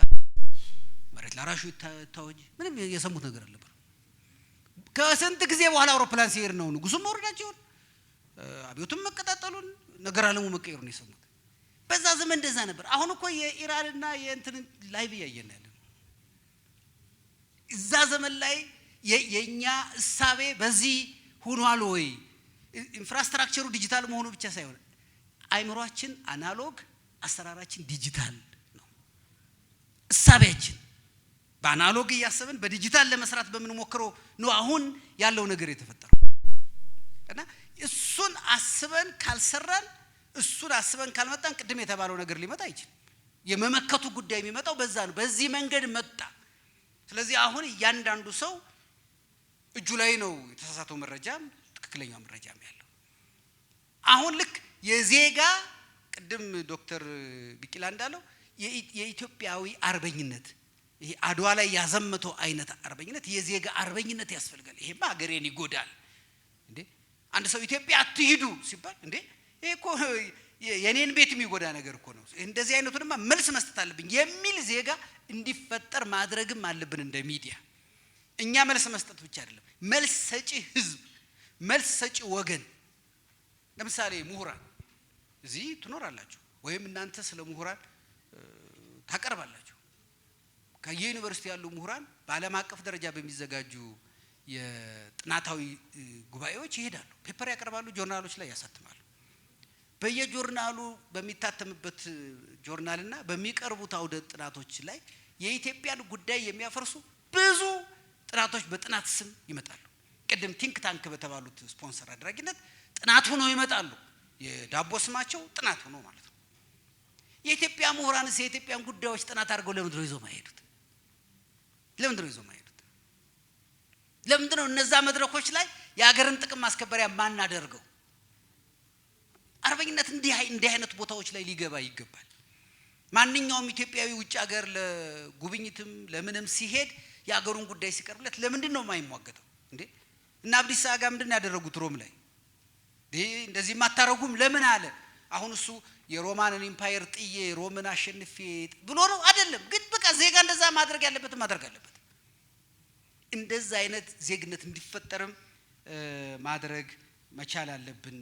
መሬት ላራሹ ይታወጅ ምንም የሰሙት ነገር አልነበር ከስንት ጊዜ በኋላ አውሮፕላን ሲሄድ ነው ንጉሱም መውረዳቸውን አብዮቱም መቀጣጠሉን ነገር አለሙ መቀየሩን የሰሙት በዛ ዘመን እንደዛ ነበር አሁን እኮ የኢራንና የእንትን ላይቭ ያየን ያለ እዛ ዘመን ላይ የኛ እሳቤ በዚህ ሆኗል ወይ ኢንፍራስትራክቸሩ ዲጂታል መሆኑ ብቻ ሳይሆን አይምሮአችን አናሎግ አሰራራችን ዲጂታል ነው እሳቤያችን በአናሎግ ያሰብን በዲጂታል ለመስራት በመንሞክረው ነው አሁን ያለው ነገር የተፈጠረው እና እሱን አስበን ካልሰራን እሱን አስበን ካልመጣን ቅድም የተባለው ነገር ሊመጣ አይችልም የመመከቱ ጉዳይ የሚመጣው በዛ ነው በዚህ መንገድ መጣ ስለዚህ አሁን እያንዳንዱ ሰው እጁ ላይ ነው የተሳሳተው መረጃም ትክክለኛው መረጃም ያለው አሁን ልክ የዜጋ ቅድም ዶክተር ቢቂላ እንዳለው የኢትዮጵያዊ አርበኝነት ይሄ አድዋ ላይ ያዘመተው አይነት አርበኝነት የዜጋ አርበኝነት ያስፈልጋል ይሄማ ሀገሬን ይጎዳል እንዴ አንድ ሰው ኢትዮጵያ አትሂዱ ሲባል እንዴ ይሄ እኮ የኔን ቤት የሚጎዳ ነገር እኮ ነው እንደዚህ አይነቱንማ መልስ መስጠት አለብኝ የሚል ዜጋ እንዲፈጠር ማድረግም አለብን እንደ ሚዲያ እኛ መልስ መስጠት ብቻ አይደለም መልስ ሰጪ ህዝብ መልስ ሰጪ ወገን ለምሳሌ ምሁራን እዚህ ትኖራላችሁ ወይም እናንተ ስለ ምሁራን ታቀርባላችሁ ከዩኒቨርሲቲ ያሉ ምሁራን በዓለም አቀፍ ደረጃ በሚዘጋጁ የጥናታዊ ጉባኤዎች ይሄዳሉ ፔፐር ያቀርባሉ ጆርናሎች ላይ ያሳትማሉ በየጆርናሉ በሚታተምበት ጆርናልና በሚቀርቡት አውደ ጥናቶች ላይ የኢትዮጵያን ጉዳይ የሚያፈርሱ ብዙ ጥናቶች በጥናት ስም ይመጣሉ ቅድም ቲንክ ታንክ በተባሉት ስፖንሰር አድራጊነት ጥናት ሆነው ይመጣሉ የዳቦ ስማቸው ጥናት ሆኖ ማለት ነው የኢትዮጵያ ምሁራንስ የኢትዮጵያን ጉዳዮች ጥናት አድርገው ለምንድነው ይዘው ማይሄዱት ለምንድነው እነዛ መድረኮች ላይ የሀገርን ጥቅም ማስከበሪያ ማናደርገው አርበኝነት እንዲህ አይነት ቦታዎች ላይ ሊገባ ይገባል ማንኛውም ኢትዮጵያዊ ውጭ ሀገር ለጉብኝትም ለምንም ሲሄድ የሀገሩን ጉዳይ ሲቀርብለት ለምንድነው ማይሟገተው እንዴ እና አብዲስ አጋ ምንድነው ያደረጉት ሮም ላይ እንደዚህ ማታረጉም ለምን አለ አሁን እሱ የሮማንን ኢምፓየር ጥዬ ሮምን አሸንፌ ብሎ ነው አይደለም ግን በቃ ዜጋ እንደዛ ማድረግ ያለበት እንደዛ አይነት ዜግነት እንዲፈጠርም ማድረግ መቻል አለብን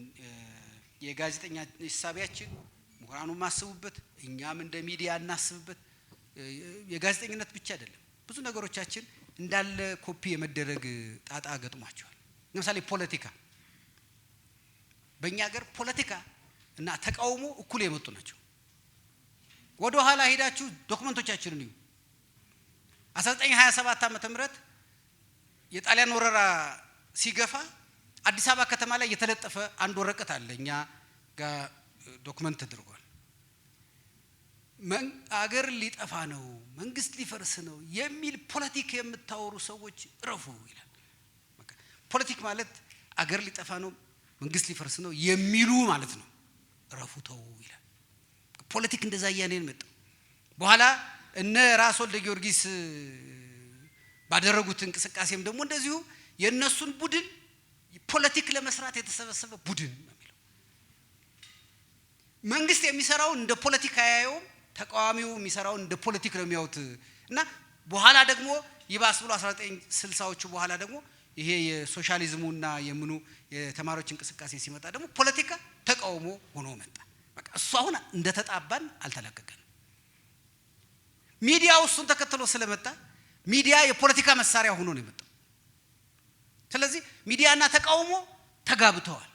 የጋዜጠኛ ሐሳቢያችን ምሁራኑ ማስቡበት እኛም እንደ ሚዲያ እናስብበት የጋዜጠኝነት ብቻ አይደለም ብዙ ነገሮቻችን እንዳለ ኮፒ የመደረግ ጣጣ ገጥሟቸዋል ለምሳሌ ፖለቲካ በእኛ ሀገር ፖለቲካ እና ተቃውሞ እኩል የመጡ ናቸው ወደ ኋላ ሄዳችሁ ዶክመንቶቻችንን እዩ 1927 ዓመተ ምህረት የጣሊያን ወረራ ሲገፋ አዲስ አበባ ከተማ ላይ የተለጠፈ አንድ ወረቀት አለኛ ጋር ዶክመንት ተደርጓል አገር ሊጠፋ ነው መንግስት ሊፈርስ ነው የሚል ፖለቲክ የምታወሩ ሰዎች ረፉ ይላል ፖለቲክ ማለት አገር ሊጠፋ ነው መንግስት ሊፈርስ ነው የሚሉ ማለት ነው ረፉ ተው ይላል ፖለቲክ እንደዛ ያኔን መጣ በኋላ እነ ራስ ወልደ ጊዮርጊስ ባደረጉት እንቅስቃሴም ደግሞ እንደዚሁ የነሱን ቡድን ፖለቲክ ለመስራት የተሰበሰበ ቡድን ነው የሚለው መንግስት የሚሰራው እንደ ፖለቲካ ያየው ተቃዋሚው የሚሰራው እንደ ፖለቲክ ነው የሚያዩት እና በኋላ ደግሞ ይባስ ብሎ 1960ዎቹ በኋላ ደግሞ ይሄ የሶሻሊዝሙና የምኑ የተማሪዎች እንቅስቃሴ ሲመጣ ደግሞ ፖለቲካ ተቃውሞ ሆኖ መጣ በቃ እሱ አሁን እንደተጣባን አልተላቀቀንም ሚዲያው እሱን ተከትሎ ስለመጣ ሚዲያ የፖለቲካ መሳሪያ ሆኖ ነው የመጣው ስለዚህ ሚዲያና ተቃውሞ ተጋብተዋል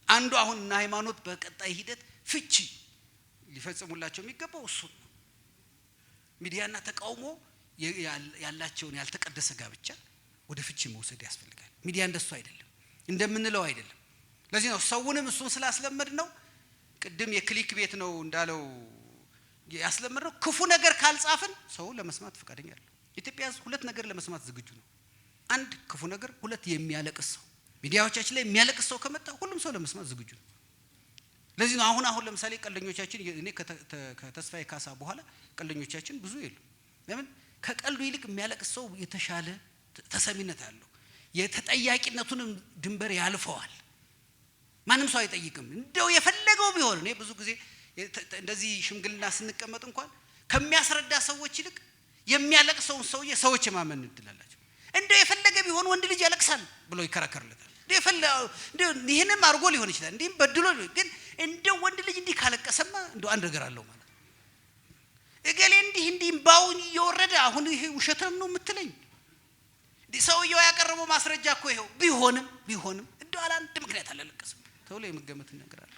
አንዱ አሁን እና ሃይማኖት በቀጣይ ሂደት ፍቺ ሊፈጽሙላቸው የሚገባው እሱ ነው ሚዲያና ተቃውሞ ያላቸውን ያልተቀደሰ ጋብቻ ወደ ፍቺ መውሰድ ያስፈልጋል ሚዲያ እንደሱ አይደለም እንደምንለው አይደለም ለዚህ ነው ሰውንም እሱን ስላስለመድ ነው ቅድም የክሊክ ቤት ነው እንዳለው ያስለመደው ክፉ ነገር ካልጻፍን ሰው ለመስማት ፈቃደኛ አይደለም ኢትዮጵያ ሁለት ነገር ለመስማት ዝግጁ ነው አንድ ክፉ ነገር ሁለት የሚያለቅስ ሰው ሚዲያዎቻችን ላይ የሚያለቅስ ሰው ከመጣ ሁሉም ሰው ለመስማት ዝግጁ ነው ለዚህ ነው አሁን ለምሳሌ ቀልደኞቻችን እኔ ከተስፋዬ ካሳ በኋላ ቀልደኞቻችን ብዙ የሉ ለምን ከቀልዱ ይልቅ የሚያለቅስ ሰው የተሻለ ተሰሚነት አለው የተጠያቂነቱንም ድንበር ያልፈዋል ማንም ሰው አይጠይቅም እንደው የፈለገው ቢሆን እኔ ብዙ ጊዜ እንደዚህ ሽምግልና ስንቀመጥ እንኳን ከሚያስረዳ ሰዎች ይልቅ የሚያለቅሰውን ሰውዬ ሰዎች ማመን እንድላላቸው እንደው የፈለገ ቢሆን ወንድ ልጅ ያለቅሳል ብሎ ይከራከርለታል እንደው ይሄንም አርጎ ሊሆን ይችላል እንዴም በድሎ ግን እንደው ወንድ ልጅ እንዲህ ካለቀሰማ እንደው አንድ ነገር አለው ማለት እገሌ እንዲህ ባውን ይወረደ አሁን ይሄ ውሸትም ነው የምትለኝ ሰውየው ያቀረበው ማስረጃ እኮ ይሄው ቢሆንም እንደው አንድ ምክንያት አላለቀሰም ተውሎ የመገመት ነገር አለ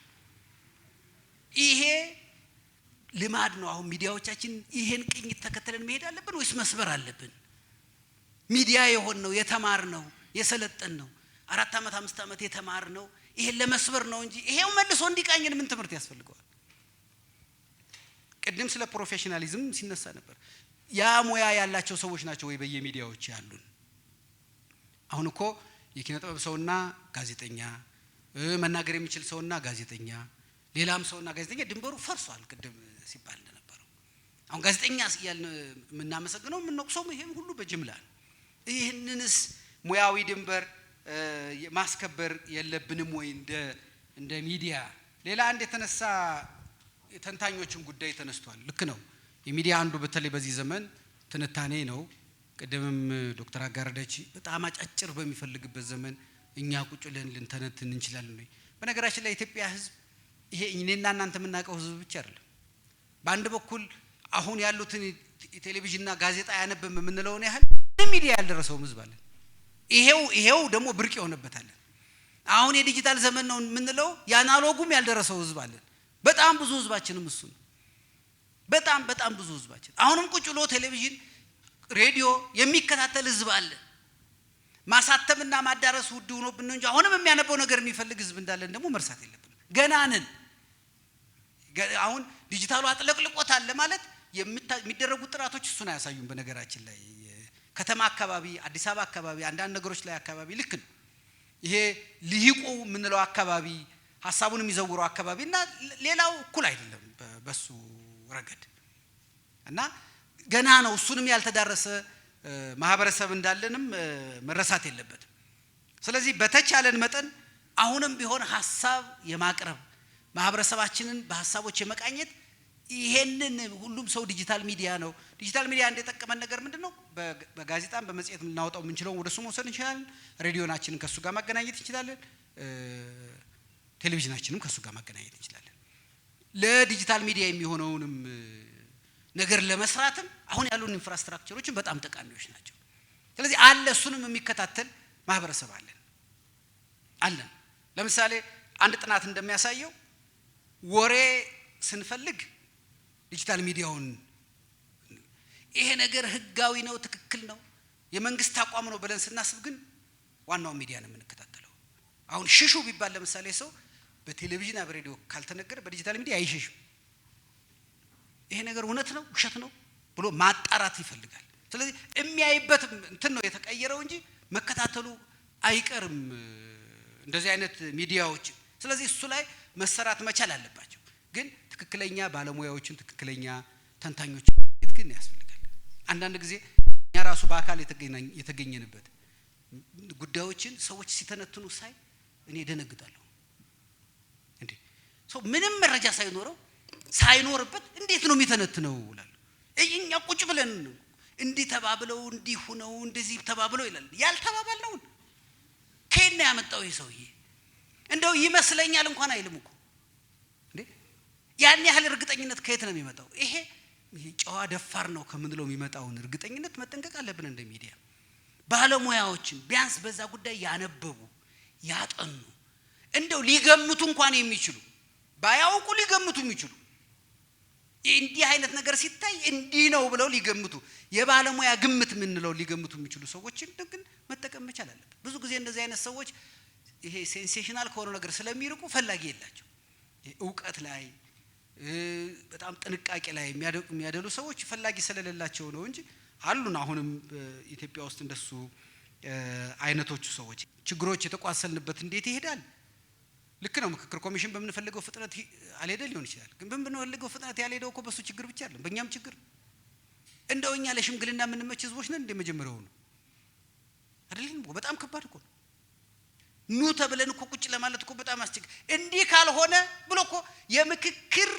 ይሄ ልማድ ነው አሁን ሚዲያዎቻችን ይሄን ቅኝት ተከተለን መሄድ አለብን ወይስ መስበር አለብን ሚዲያ የሆነው የተማርነው የሰለጠነው 4 አመት 5 አመት የተማርነው ይሄን ለመስበር ነው እንጂ ይሄው መልሶ እንዲቃኝን ምን ትምህርት ያስፈልገዋል ቅድም ስለ ፕሮፌሽናሊዝም ሲነሳ ነበር ያ ሙያ ያላቸው ሰዎች ናቸው ወይ በየሚዲያዎች ያሉን አሁን እኮ የኪነ ጥበብ ሰውና ጋዜጠኛ መናገር የሚችል ሰውና ጋዜጠኛ ሌላም ሰውና ጋዜጠኛ ድንበሩ ፈርሷል ቅድም ሲባል እንደነበረው አሁን ጋዜጠኛ ያልን ምናመሰግነው ምንነቅሰው ይሄም ሁሉ በጅምላ ይሄንንስ ሙያዊ ድንበር ማስከበር የለብንም ወይ እንደ ሚዲያ ሌላ አንድ የተነሳ የተንታኞችን ጉዳይ ተነስቷል ልክ ነው የሚዲያ አንዱ በተለይ በዚህ ዘመን ትንታኔ ነው ቀደምም ዶክተር አጋርዳች በጣም አጫጭር በሚፈልግበት ዘመን እኛ ቁጭ ብለን ልንተነትን እንችላለን ነው በነገራችን ላይ ኢትዮጵያ ህዝብ ይሄ እኔና እናንተ የምናውቀው ህዝብ ብቻ አይደለም በአንድ በኩል አሁን ያሉትን ቴሌቪዥንና ጋዜጣ ያነበም የምንለው ነው ያህል ሚዲያ ያልደረሰው ህዝብ አለ ይሄው ደግሞ ብርቅ ይሆንበታል አሁን የዲጂታል ዘመን ነው የምንለው ያናሎጉም ያልደረሰው ህዝብ አለ በጣም ብዙ ህዝባችንም እሱ ነው በጣም ብዙ ህዝባችን አሁንም ቁጭ ብሎ ቴሌቪዥን ሬዲዮ የሚከታተል ህዝብ አለ ማሳተምና ማዳረስ ውድ ሆኖብን ነው እንጂ አሁንም የሚያነበው ነገር የሚፈልግ ህዝብ እንዳለን ደግሞ መርሳት የለብንም ገናንን አሁን ዲጂታሉ አጥለቅልቆታል ለማለት የሚደረጉ ጥራቶች እሱን አያሳዩም በነገራችን ላይ ከተማ አካባቢ አዲስ አበባ አካባቢ አንዳንድ ነገሮች ላይ አካባቢ ልክ ነው ይሄ ልሂቁ ምንለው አካባቢ ሐሳቡን የሚዘውረው አካባቢና ሌላው እኩል አይደለም በሱ ረገድ እና ገና ነው እሱንም ያልተዳረሰ ማህበረሰብ እንዳለንም መረሳት የለበትም ስለዚህ በተቻለን መጠን አሁንም ቢሆን ሐሳብ የማቅረብ ማህበረሰባችንን በሐሳቦች የመቃኘት ይሄንን ሁሉም ሰው ዲጂታል ሚዲያ ነው ዲጂታል ሚዲያ እንደተጠቀመን ነገር ምንድነው በጋዜጣም በመጽሔት ምናወጣው ምንችለው ወደሱ መውሰድ እንችላለን ሬዲዮናችንን ከሱ ጋር ማገናኘት እንችላለን ቴሌቪዥናችንም ከሱ ጋር ማገናኘት እንችላለን ለዲጂታል ሚዲያ የሚሆነውንም ነገር ለመስራትም አሁን ያሉን ኢንፍራስትራክቸሮችን በጣም ጠቃሚዎች ናቸው ስለዚህ አለ እሱንም የሚከታተል ማህበረሰብ አለን ለምሳሌ አንድ ጥናት እንደሚያሳየው ወሬ ስንፈልግ ዲጂታል ሚዲያውን ይሄ ነገር ህጋዊ ነው ትክክል ነው የመንግስት አቋም ነው ብለን ስናስብ ግን ዋናው ሚዲያ ነው የምንከታተለው አሁን ሽሹ ቢባል ለምሳሌ ሰው በቴሌቪዥን በሬዲዮ ካልተነገረ በዲጂታል ሚዲያ አይሽሽም ይሄ ነገር እውነት ነው ውሸት ነው ብሎ ማጣራት ይፈልጋል ስለዚህ የሚያይበት እንትን ነው የተቀየረው እንጂ መከታተሉ አይቀርም እንደዚህ አይነት ሚዲያዎች ስለዚህ እሱ ላይ መሰራት መቻል አለባቸው ግን ትክክለኛ ባለሙያዎችን ትክክለኛ ተንታኞች ግን ያስፈልጋል። አንዳንድ ጊዜ እኛ ራሱ በአካል የተገኘንበት ጉዳዮችን ሰዎች ሲተነትኑ ሳይ እኔ ደነግጣለሁ። እንዴ ሰው ምንም መረጃ ሳይኖርበት እንዴት ነው የሚተነትነው እላለሁ። እኛ ቁጭ ብለን እንዲህ ተባብለው እንዲሁ ነው እንደዚህ ተባብለው ይላል። ያልተባባልነው ከየት ነው ያመጣው ይሄ ሰውዬ? እንደው ይመስለኛል እንኳን አይልም እኮ እንዴ። ያን ያህል እርግጠኝነት ከየት ነው የሚመጣው? ይሄ ጨዋ ደፋር ነው ከምንለው የሚመጣውን እርግጠኝነት መጠንቀቅ አለብን። እንደ ሚዲያ ባለሙያዎችን ቢያንስ በዛ ጉዳይ ያነበቡ ያጠኑ እንደው ሊገምቱ እንኳን የሚችሉ ባያውቁ ሊገምቱ የሚችሉ እንዲህ አይነት ነገር ሲታይ እንዲህ ነው ብለው ሊገምቱ የባለሙያ ግምት ምንለው ሊገምቱ የሚችሉ ሰዎችን ግን መጠቀም መቻል አለበት። ብዙ ጊዜ እንደዚህ አይነት ሰዎች ይሄ ሴንሴሽናል ከሆነ ነገር ስለሚርቁ ፈላጊ የላቸው። ዕውቀት ላይ በጣም ጥንቃቄ ላይ የሚያደሉ ሰዎች ፈላጊ ስለሌላቸው ነው እንጂ አሉን። አሁንም ኢትዮጵያ ውስጥ እንደሱ አይነቶቹ ሰዎች ችግሮች የተቋሰልንበት እንዴት ይሄዳል? ልክ ነው። ምክክር ኮሚሽን በምንፈልገው ፍጥነት አልሄደ ሊሆን ይችላል። ግን በምንፈልገው ፍጥነት ያልሄደው እኮ በሱ ችግር ብቻ አይደለም፣ በእኛም ችግር። እንደው እኛ ለሽምግልና የምንመች ህዝቦች ነን እንደ መጀመሪያው ነው አይደለም? በጣም ከባድ እኮ ነው። ኑ ተብለን እኮ ቁጭ ለማለት እኮ በጣም አስቸጋሪ። እንዲህ ካልሆነ ብሎ እኮ የምክክር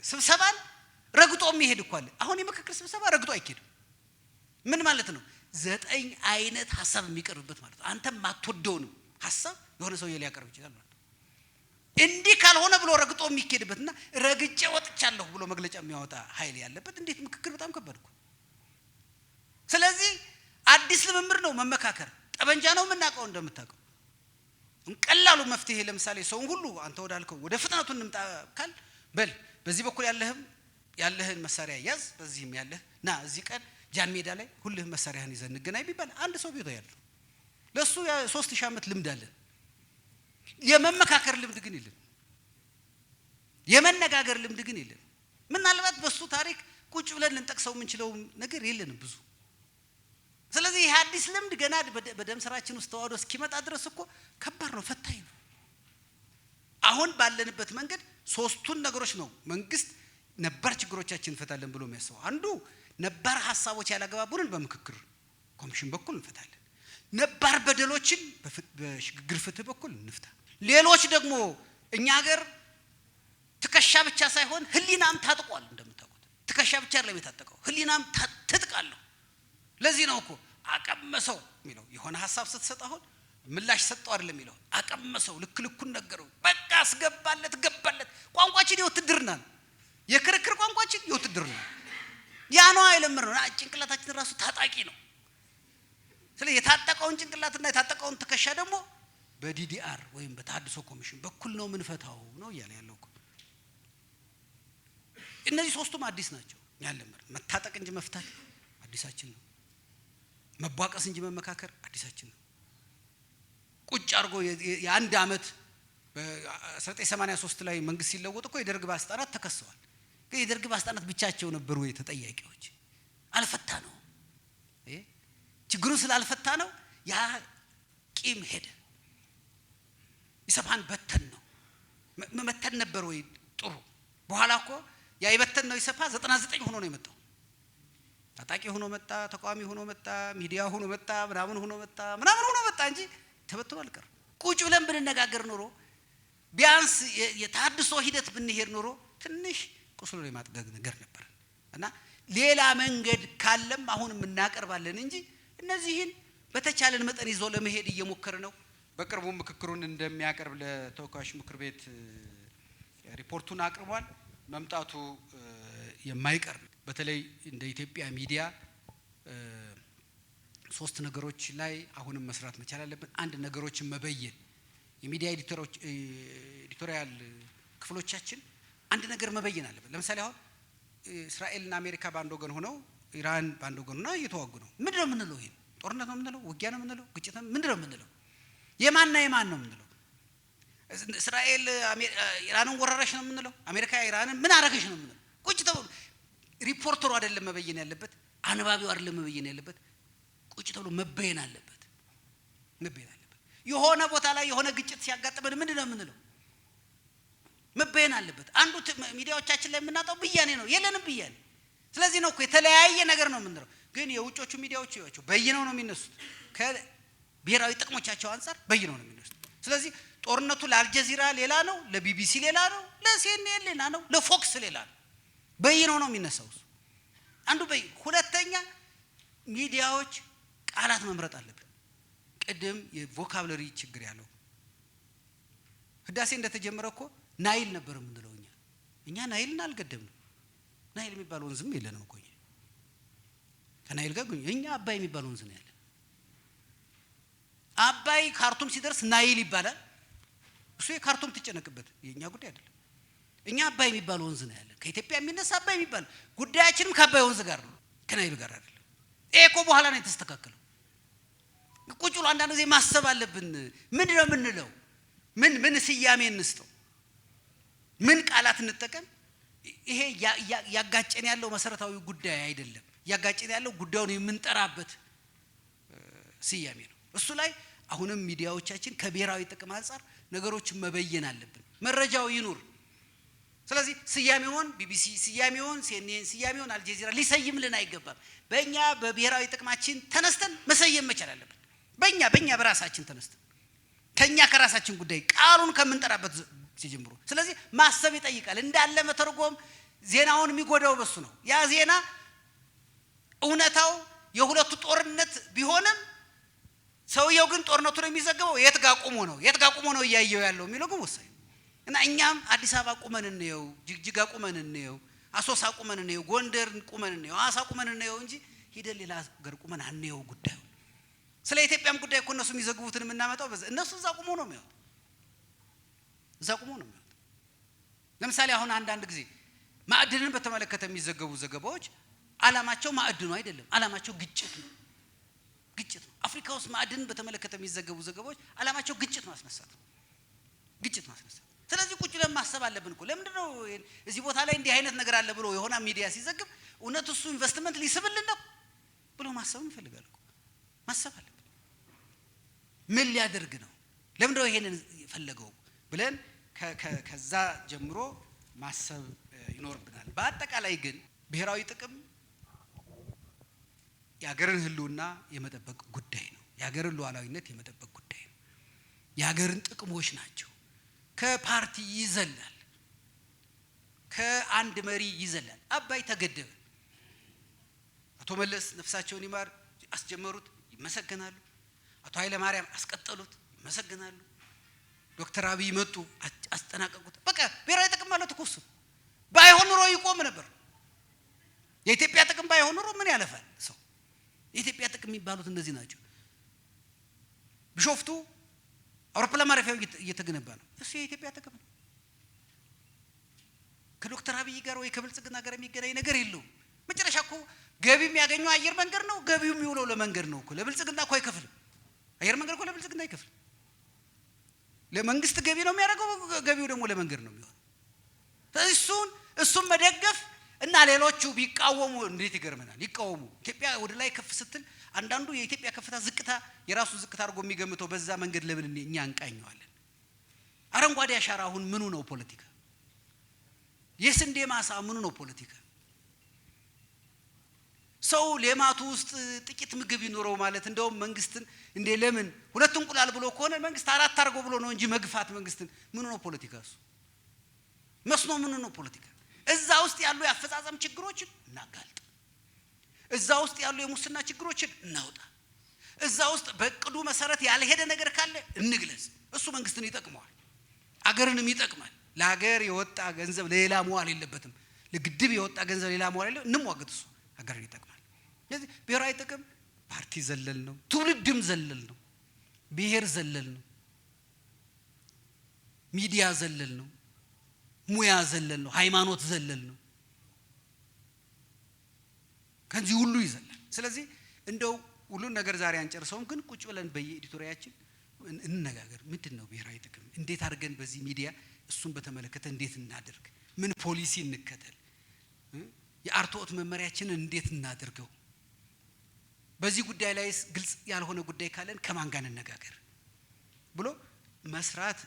ስብሰባን ረግጦ የሚሄድ እኮ አለ። አሁን የምክክር ስብሰባ ረግጦ አይኬድም። ምን ማለት ነው? 9 አይነት ሐሳብ የሚቀርብበት ማለት ነው። አንተም ማትወደውንም ሐሳብ የሆነ ሰውዬ ሊያቀርብ ይችላል ማለት ነው። እንዲህ ካልሆነ ብሎ ረግጦ የሚኬድበትና ረግጬ ወጥቻለሁ ብሎ መግለጫ የሚያወጣ ኃይል ያለበት እንዴት ምክክር በጣም ከባድ እኮ። ስለዚህ አዲስ ልምምድ ነው መመካከር። ጠበንጃ ነው የምናውቀው እንደምታውቀው። ቀላሉ መፍትሄ ለምሳሌ ሰውን ሁሉ አንተ ወዳልከው ወደ ፍጥነቱ እንምጣ ካል በል በዚህ በኩል ያለህን መሳሪያ ያዝ፣ በዚህም ያለህ ና እዚህ ቀን ጃን ሜዳ ላይ ሁልህም መሳሪያህን ይዘን እንገናኝ ቢባል አንድ ሰው ቢወጣ ያለው ለሱ 3000 ዓመት ልምድ አለን። የመመካከር ልምድ ግን የለም። የመነጋገር ልምድ ግን የለም። ምናልባት በሱ ታሪክ ቁጭ ብለን ልንጠቅሰው የምንችለው ነገር የለንም ብዙ። ስለዚህ ይሄ አዲስ ልምድ ገና በደም ስራችን ውስጥ ተዋህዶ እስኪመጣ ድረስ እኮ ከባድ ነው፣ ፈታኝ ነው። አሁን ባለንበት መንገድ 3ቱን ነገሮች ነው መንግስት ነባር ችግሮቻችን እንፈታለን ብሎ የሚያስበው። አንዱ ነባር ሐሳቦች ያላገባቡንን በምክክር ኮሚሽን በኩል እንፈታለን፣ ነባር በደሎችን በሽግግር ፍትህ በኩል እንፍታ። ሌሎች ደግሞ እኛ ሀገር ትከሻ ብቻ ሳይሆን ህሊናም ታጥቋል። እንደምታውቁት ትከሻ ብቻ አይደለም የታጠቀው፣ ህሊናም ትጥቃለሁ። ለዚህ ነው እኮ አቀመሰው የሚለው። የሆነ ሐሳብ ስትሰጥ አሁን ምላሽ ሰጠው አይደለም የሚለው፣ አቀመሰው፣ ልክ ልኩን ነገረው፣ በቃ አስገባለት፣ ገባለት። ቋንቋችን የውትድርና ነው። የክርክር ቋንቋችን የውትድርና ያ ነው። አይለምር ነው። ጭንቅላታችን ራሱ ታጣቂ ነው። ስለዚህ የታጠቀውን ጭንቅላትና የታጠቀውን ትከሻ ደግሞ በዲዲአር ወይም በተሐድሶ ኮሚሽን በኩል ነው ምንፈታው ነው እያለ ያለው እኮ። እነዚህ 3ቱም አዲስ ናቸው። ያለምር መታጠቅ እንጂ መፍታት አዲሳችን ነው። መቧቀስ እንጂ መመካከር አዲሳችን ነው። ቁጭ አድርጎ የአንድ ዓመት በ1983 ላይ መንግስት ሲለወጥ እኮ የደርግ ባለስልጣናት ተከሰዋል። ግን የደርግ ባለስልጣናት ብቻቸው ነበሩ ተጠያቂዎች። አልፈታ ነው ችግሩን ስላልፈታ ነው ያ ቂም ሄደ። ኢሰፓን በተን ነው መመተን ነበር ወይ ጥሩ። በኋላ እኮ ያ ይበተን ነው ኢሰፓ 99 ሆኖ ነው የመጣው። ታጣቂ ሆኖ መጣ፣ ተቃዋሚ ሆኖ መጣ፣ ሚዲያ ሆኖ መጣ፣ ምናምን ሆኖ መጣ እንጂ ተበትኖ አልቀርም። ቁጭ ብለን ብንነጋገር ኖሮ ቢያንስ የተሐድሶ ሂደት ብንሄድ ኖሮ ትንሽ ቁስሉ ላይ ማጥገግ ነገር ነበር እና ሌላ መንገድ ካለም አሁንም እናቀርባለን እንጂ እነዚህን በተቻለን መጠን ይዞ ለመሄድ እየሞከረ ነው። በቅርቡ ምክክሩን እንደሚያቀርብ ለተወካዮች ምክር ቤት ሪፖርቱን አቅርቧል። መምጣቱ የማይቀር በተለይ እንደ ኢትዮጵያ ሚዲያ 3 ነገሮች ላይ አሁንም መስራት መቻል አለብን። አንድ ነገሮችን መበየን። የሚዲያ ኤዲቶሪያል ክፍሎቻችን አንድ ነገር መበየን አለብን። ለምሳሌ አሁን እስራኤልና አሜሪካ በአንድ ወገን ሆነው ኢራን በአንድ ወገን ሆና እየተዋጉ ነው። ምንድነው የምንለው? ይሄ ጦርነት ነው የምንለው? ውጊያ ነው የምንለው? ግጭት ነው? ምንድነው የምንለው? የማን ነው የምንለው? እስራኤል ኢራንን ወረረሽ ነው የምንለው? አሜሪካ ኢራንን ምን አረገሽ ነው የምንለው? ቁጭ ተብሎ ሪፖርተሩ አይደለም መበየን ያለበት፣ አንባቢው አይደለም መበየን ያለበት፣ ቁጭ ተብሎ መበየን አለበት። የሆነ ቦታ ላይ የሆነ ግጭት ሲያጋጥመን ምንድነው የምንለው? መበየን አለበት። አንዱ ሚዲያዎቻችን ላይ የምናጣው ብያኔ ነው። የለንም ብያኔ። ስለዚህ ነው እኮ የተለያየ ነገር ነው የምንለው። ግን የውጮቹ ሚዲያዎች ይዋቸው በይነው ነው የሚነሱት። ከብሔራዊ ጥቅሞቻቸው አንፃር በይነው ነው የሚነሱት። ስለዚህ ጦርነቱ ለአልጀዚራ ሌላ ነው፣ ለቢቢሲ ሌላ ነው፣ ለሲኤንኤን ሌላ ነው፣ ለፎክስ ሌላ ነው። በይነው ነው የሚነሳው። አንዱ ሁለተኛ ሚዲያዎች ቃላት መምረጥ አለብን። ቅድም የቮካብለሪ ችግር ያለው ህዳሴ እንደተጀመረ እኮ ናይል ነበር የምንለው እኛ ናይልን አልገደምንም። ናይል የሚባል ወንዝም የለንም እኮ ከናይል ጋር እኛ አባይ የሚባል ወንዝ ነው ያለን። አባይ ካርቱም ሲደርስ ናይል ይባላል። እሱ የካርቱም ትጨነቅበት የኛ ጉዳይ አይደለም። እኛ አባይ የሚባል ወንዝ ነው ያለን። ከኢትዮጵያ የሚነሳ አባይ የሚባል ጉዳያችንም ከአባይ ወንዝ ጋር ነው፣ ከናይል ጋር አይደለም። እኮ በኋላ ነው የተስተካከለው። ቁጭ ብሎ አንዳንድ ጊዜ ማሰብ አለብን። ምንድነው የምንለው? ምን ስያሜ እንስጠው? ምን ቃላት እንጠቀም? ይሄ ያጋጨን ያለው መሰረታዊ ጉዳይ አይደለም። ያጋጨን ያለው ጉዳዩን የምንጠራበት ስያሜ ነው። እሱ ላይ አሁንም ሚዲያዎቻችን ከብሔራዊ ጥቅም አንፃር ነገሮችን መበየን አለብን። መረጃው ይኑር። ስለዚህ ስያሜውን ቢቢሲ፣ ስያሜውን ሲኤንኤን፣ ስያሜውን አልጀዚራ ሊሰይምልን አይገባም። በእኛ በብሔራዊ ጥቅማችን ተነስተን መሰየም መቻል አለብን። በእኛ በራሳችን ተነስተን ከኛ ከራሳችን ጉዳይ ቃሉን ከምንጠራበት ሲጀምሩ። ስለዚህ ማሰብ ይጠይቃል። እንዳለ መተርጎም ዜናውን የሚጎዳው በሱ ነው። ያ ዜና እውነታው የሁለቱ ጦርነት ቢሆንም ሰውየው ግን ጦርነቱን የሚዘግበው የት ጋር ቆሞ ነው እያየው ያለው የሚለው ግን ወሳኝ እና እኛም አዲስ አበባ ቁመን እንየው፣ ጅግጅጋ ቁመን እንየው፣ አሶሳ ቁመን እንየው፣ ጎንደር ቁመን እንየው፣ ሐዋሳ ቁመን እንየው እንጂ ሂደን ሌላ ሀገር ቁመን አንየው ጉዳዩ። ስለ ኢትዮጵያም ጉዳይ እኮ እነሱ የሚዘግቡትን የምናመጣው በዛ እነሱ እዛ ቁሞ ነው የሚያወጡት። ለምሳሌ አሁን አንዳንድ ጊዜ ማዕድንን በተመለከተ የሚዘገቡ ዘገባዎች ዓላማቸው ማዕድኑ አይደለም፣ ዓላማቸው ግጭት ነው። አፍሪካ ውስጥ ማዕድንን በተመለከተ የሚዘገቡ ዘገባዎች ዓላማቸው ግጭት ማስነሳት። ስለዚህ ቁጭ ብለን ማሰብ አለብን እኮ ለምንድን ነው እዚህ ቦታ ላይ እንዲህ አይነት ነገር አለ ብሎ የሆነ ሚዲያ ሲዘግብ እውነት እሱ ኢንቨስትመንት ሊስብልን ነው ብሎ ማሰብ እንፈልጋለን እኮ። ማሰብ አለብን። ምን ሊያደርግ ነው? ለምንድን ነው ይሄንን የፈለገው ብለን ከዛ ጀምሮ ማሰብ ይኖርብናል። በአጠቃላይ ግን ብሔራዊ ጥቅም የሀገርን ህልውና የመጠበቅ ጉዳይ ነው። የሀገርን ሉዓላዊነት የመጠበቅ ጉዳይ ነው። የሀገርን ጥቅሞች ናቸው። ከፓርቲ ይዘላል፣ ከአንድ መሪ ይዘላል። አባይ ተገደበ። አቶ መለስ ነፍሳቸውን ይማር አስጀመሩት፣ ይመሰገናሉ። አቶ ኃይለ ማርያም አስቀጠሉት፣ ይመሰገናሉ። ዶክተር አብይ መጡ፣ አስጠናቀቁት። በቃ ብሔራዊ ጥቅም ማለት እኮ እሱ ባይሆን ኖሮ ይቆም ነበር። የኢትዮጵያ ጥቅም ባይሆን ኖሮ ምን ያለፋል ሰው? የኢትዮጵያ ጥቅም የሚባሉት እነዚህ ናቸው። ቢሾፍቱ አውሮፕላን ማረፊያው እየተገነባ ነው። እሱ የኢትዮጵያ ጥቅም ነው። ከዶክተር አብይ ጋር ወይ ከብልጽግና ጋር የሚገናኝ ነገር የለውም። መጨረሻ እኮ ገቢ የሚያገኘው አየር መንገድ ነው። ገቢው የሚውለው ለመንገድ ነው እኮ። ለብልጽግና እኮ አይከፍልም። አየር መንገድ እኮ ለብልጽግና አይከፍልም። ለመንግስት ገቢ ነው የሚያደርገው። ገቢው ደግሞ ለመንገድ ነው የሚሆነው። እሱን መደገፍ እና ሌሎቹ ቢቃወሙ እንዴት ይገርመናል። ይቃወሙ። ኢትዮጵያ ወደ ላይ ከፍ ስትል አንዳንዱ የኢትዮጵያ ከፍታ ዝቅታ የራሱ ዝቅታ አድርጎ የሚገምተው በዛ መንገድ ለምን እኛ እንቃኘዋለን? አረንጓዴ አሻራ አሁን ምኑ ነው ፖለቲካ? የስንዴ ማሳ ምኑ ነው ፖለቲካ? ሰው ሌማቱ ውስጥ ጥቂት ምግብ ይኖረው ማለት እንደውም መንግስትን እንደ ለምን ሁለት እንቁላል ብሎ ከሆነ መንግስት አራት አድርጎ ብሎ ነው እንጂ መግፋት መንግስትን ምኑ ነው ፖለቲካ? እሱ መስኖ ምኑ ነው ፖለቲካ? እዛ ውስጥ ያሉ የአፈጻጸም ችግሮችን እናጋልጥ። እዛ ውስጥ ያሉ የሙስና ችግሮችን እናውጣ። እዛ ውስጥ በእቅዱ መሰረት ያልሄደ ነገር ካለ እንግለጽ። እሱ መንግስትን ይጠቅመዋል፣ አገርንም ይጠቅማል። ለሀገር የወጣ ገንዘብ ለሌላ መዋል የለበትም። ለግድብ የወጣ ገንዘብ ሌላ መዋል የለበትም። እንሟገት። እሱ ሀገርን ይጠቅማል። ስለዚህ ብሔራዊ ጥቅም ፓርቲ ዘለል ነው፣ ትውልድም ዘለል ነው፣ ብሔር ዘለል ነው፣ ሚዲያ ዘለል ነው፣ ሙያ ዘለል ነው፣ ሃይማኖት ዘለል ነው። ከዚህ ሁሉ ይዘላል። ስለዚህ እንደው ሁሉን ነገር ዛሬ አንጨርሰውም፣ ግን ቁጭ ብለን በየኤዲቶሪያችን እንነጋገር። ምንድነው ብሔራዊ ጥቅም? እንዴት አድርገን በዚህ ሚዲያ እሱን በተመለከተ እንዴት እናደርግ? ምን ፖሊሲ እንከተል? የአርትዖት መመሪያችንን እንዴት እናደርገው? በዚህ ጉዳይ ላይ ግልጽ ያልሆነ ጉዳይ ካለን ከማን ጋር እንነጋገር ብሎ መስራት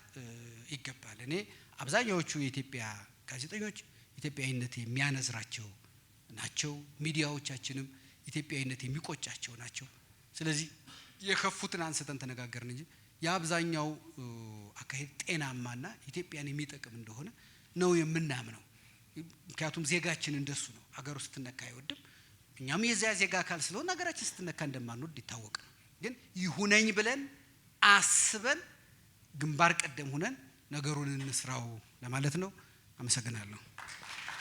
ይገባል። እኔ አብዛኛዎቹ የኢትዮጵያ ጋዜጠኞች ኢትዮጵያዊነት የሚያነዝራቸው ናቸው። ሚዲያዎቻችንም ኢትዮጵያዊነት የሚቆጫቸው ናቸው። ስለዚህ የከፉትን አንስተን ተነጋገርን እንጂ የአብዛኛው አካሄድ ጤናማና ኢትዮጵያን የሚጠቅም እንደሆነ ነው የምናምነው። ምክንያቱም ዜጋችን እንደሱ ነው። ሀገሩ ስትነካ አይወድም። እኛም የዚያ ዜጋ አካል ስለሆነ ሀገራችን ስትነካ እንደማንወድ ይታወቃል። ግን ይሁነኝ ብለን አስበን ግንባር ቀደም ሆነን ነገሩን እንስራው ለማለት ነው። አመሰግናለሁ።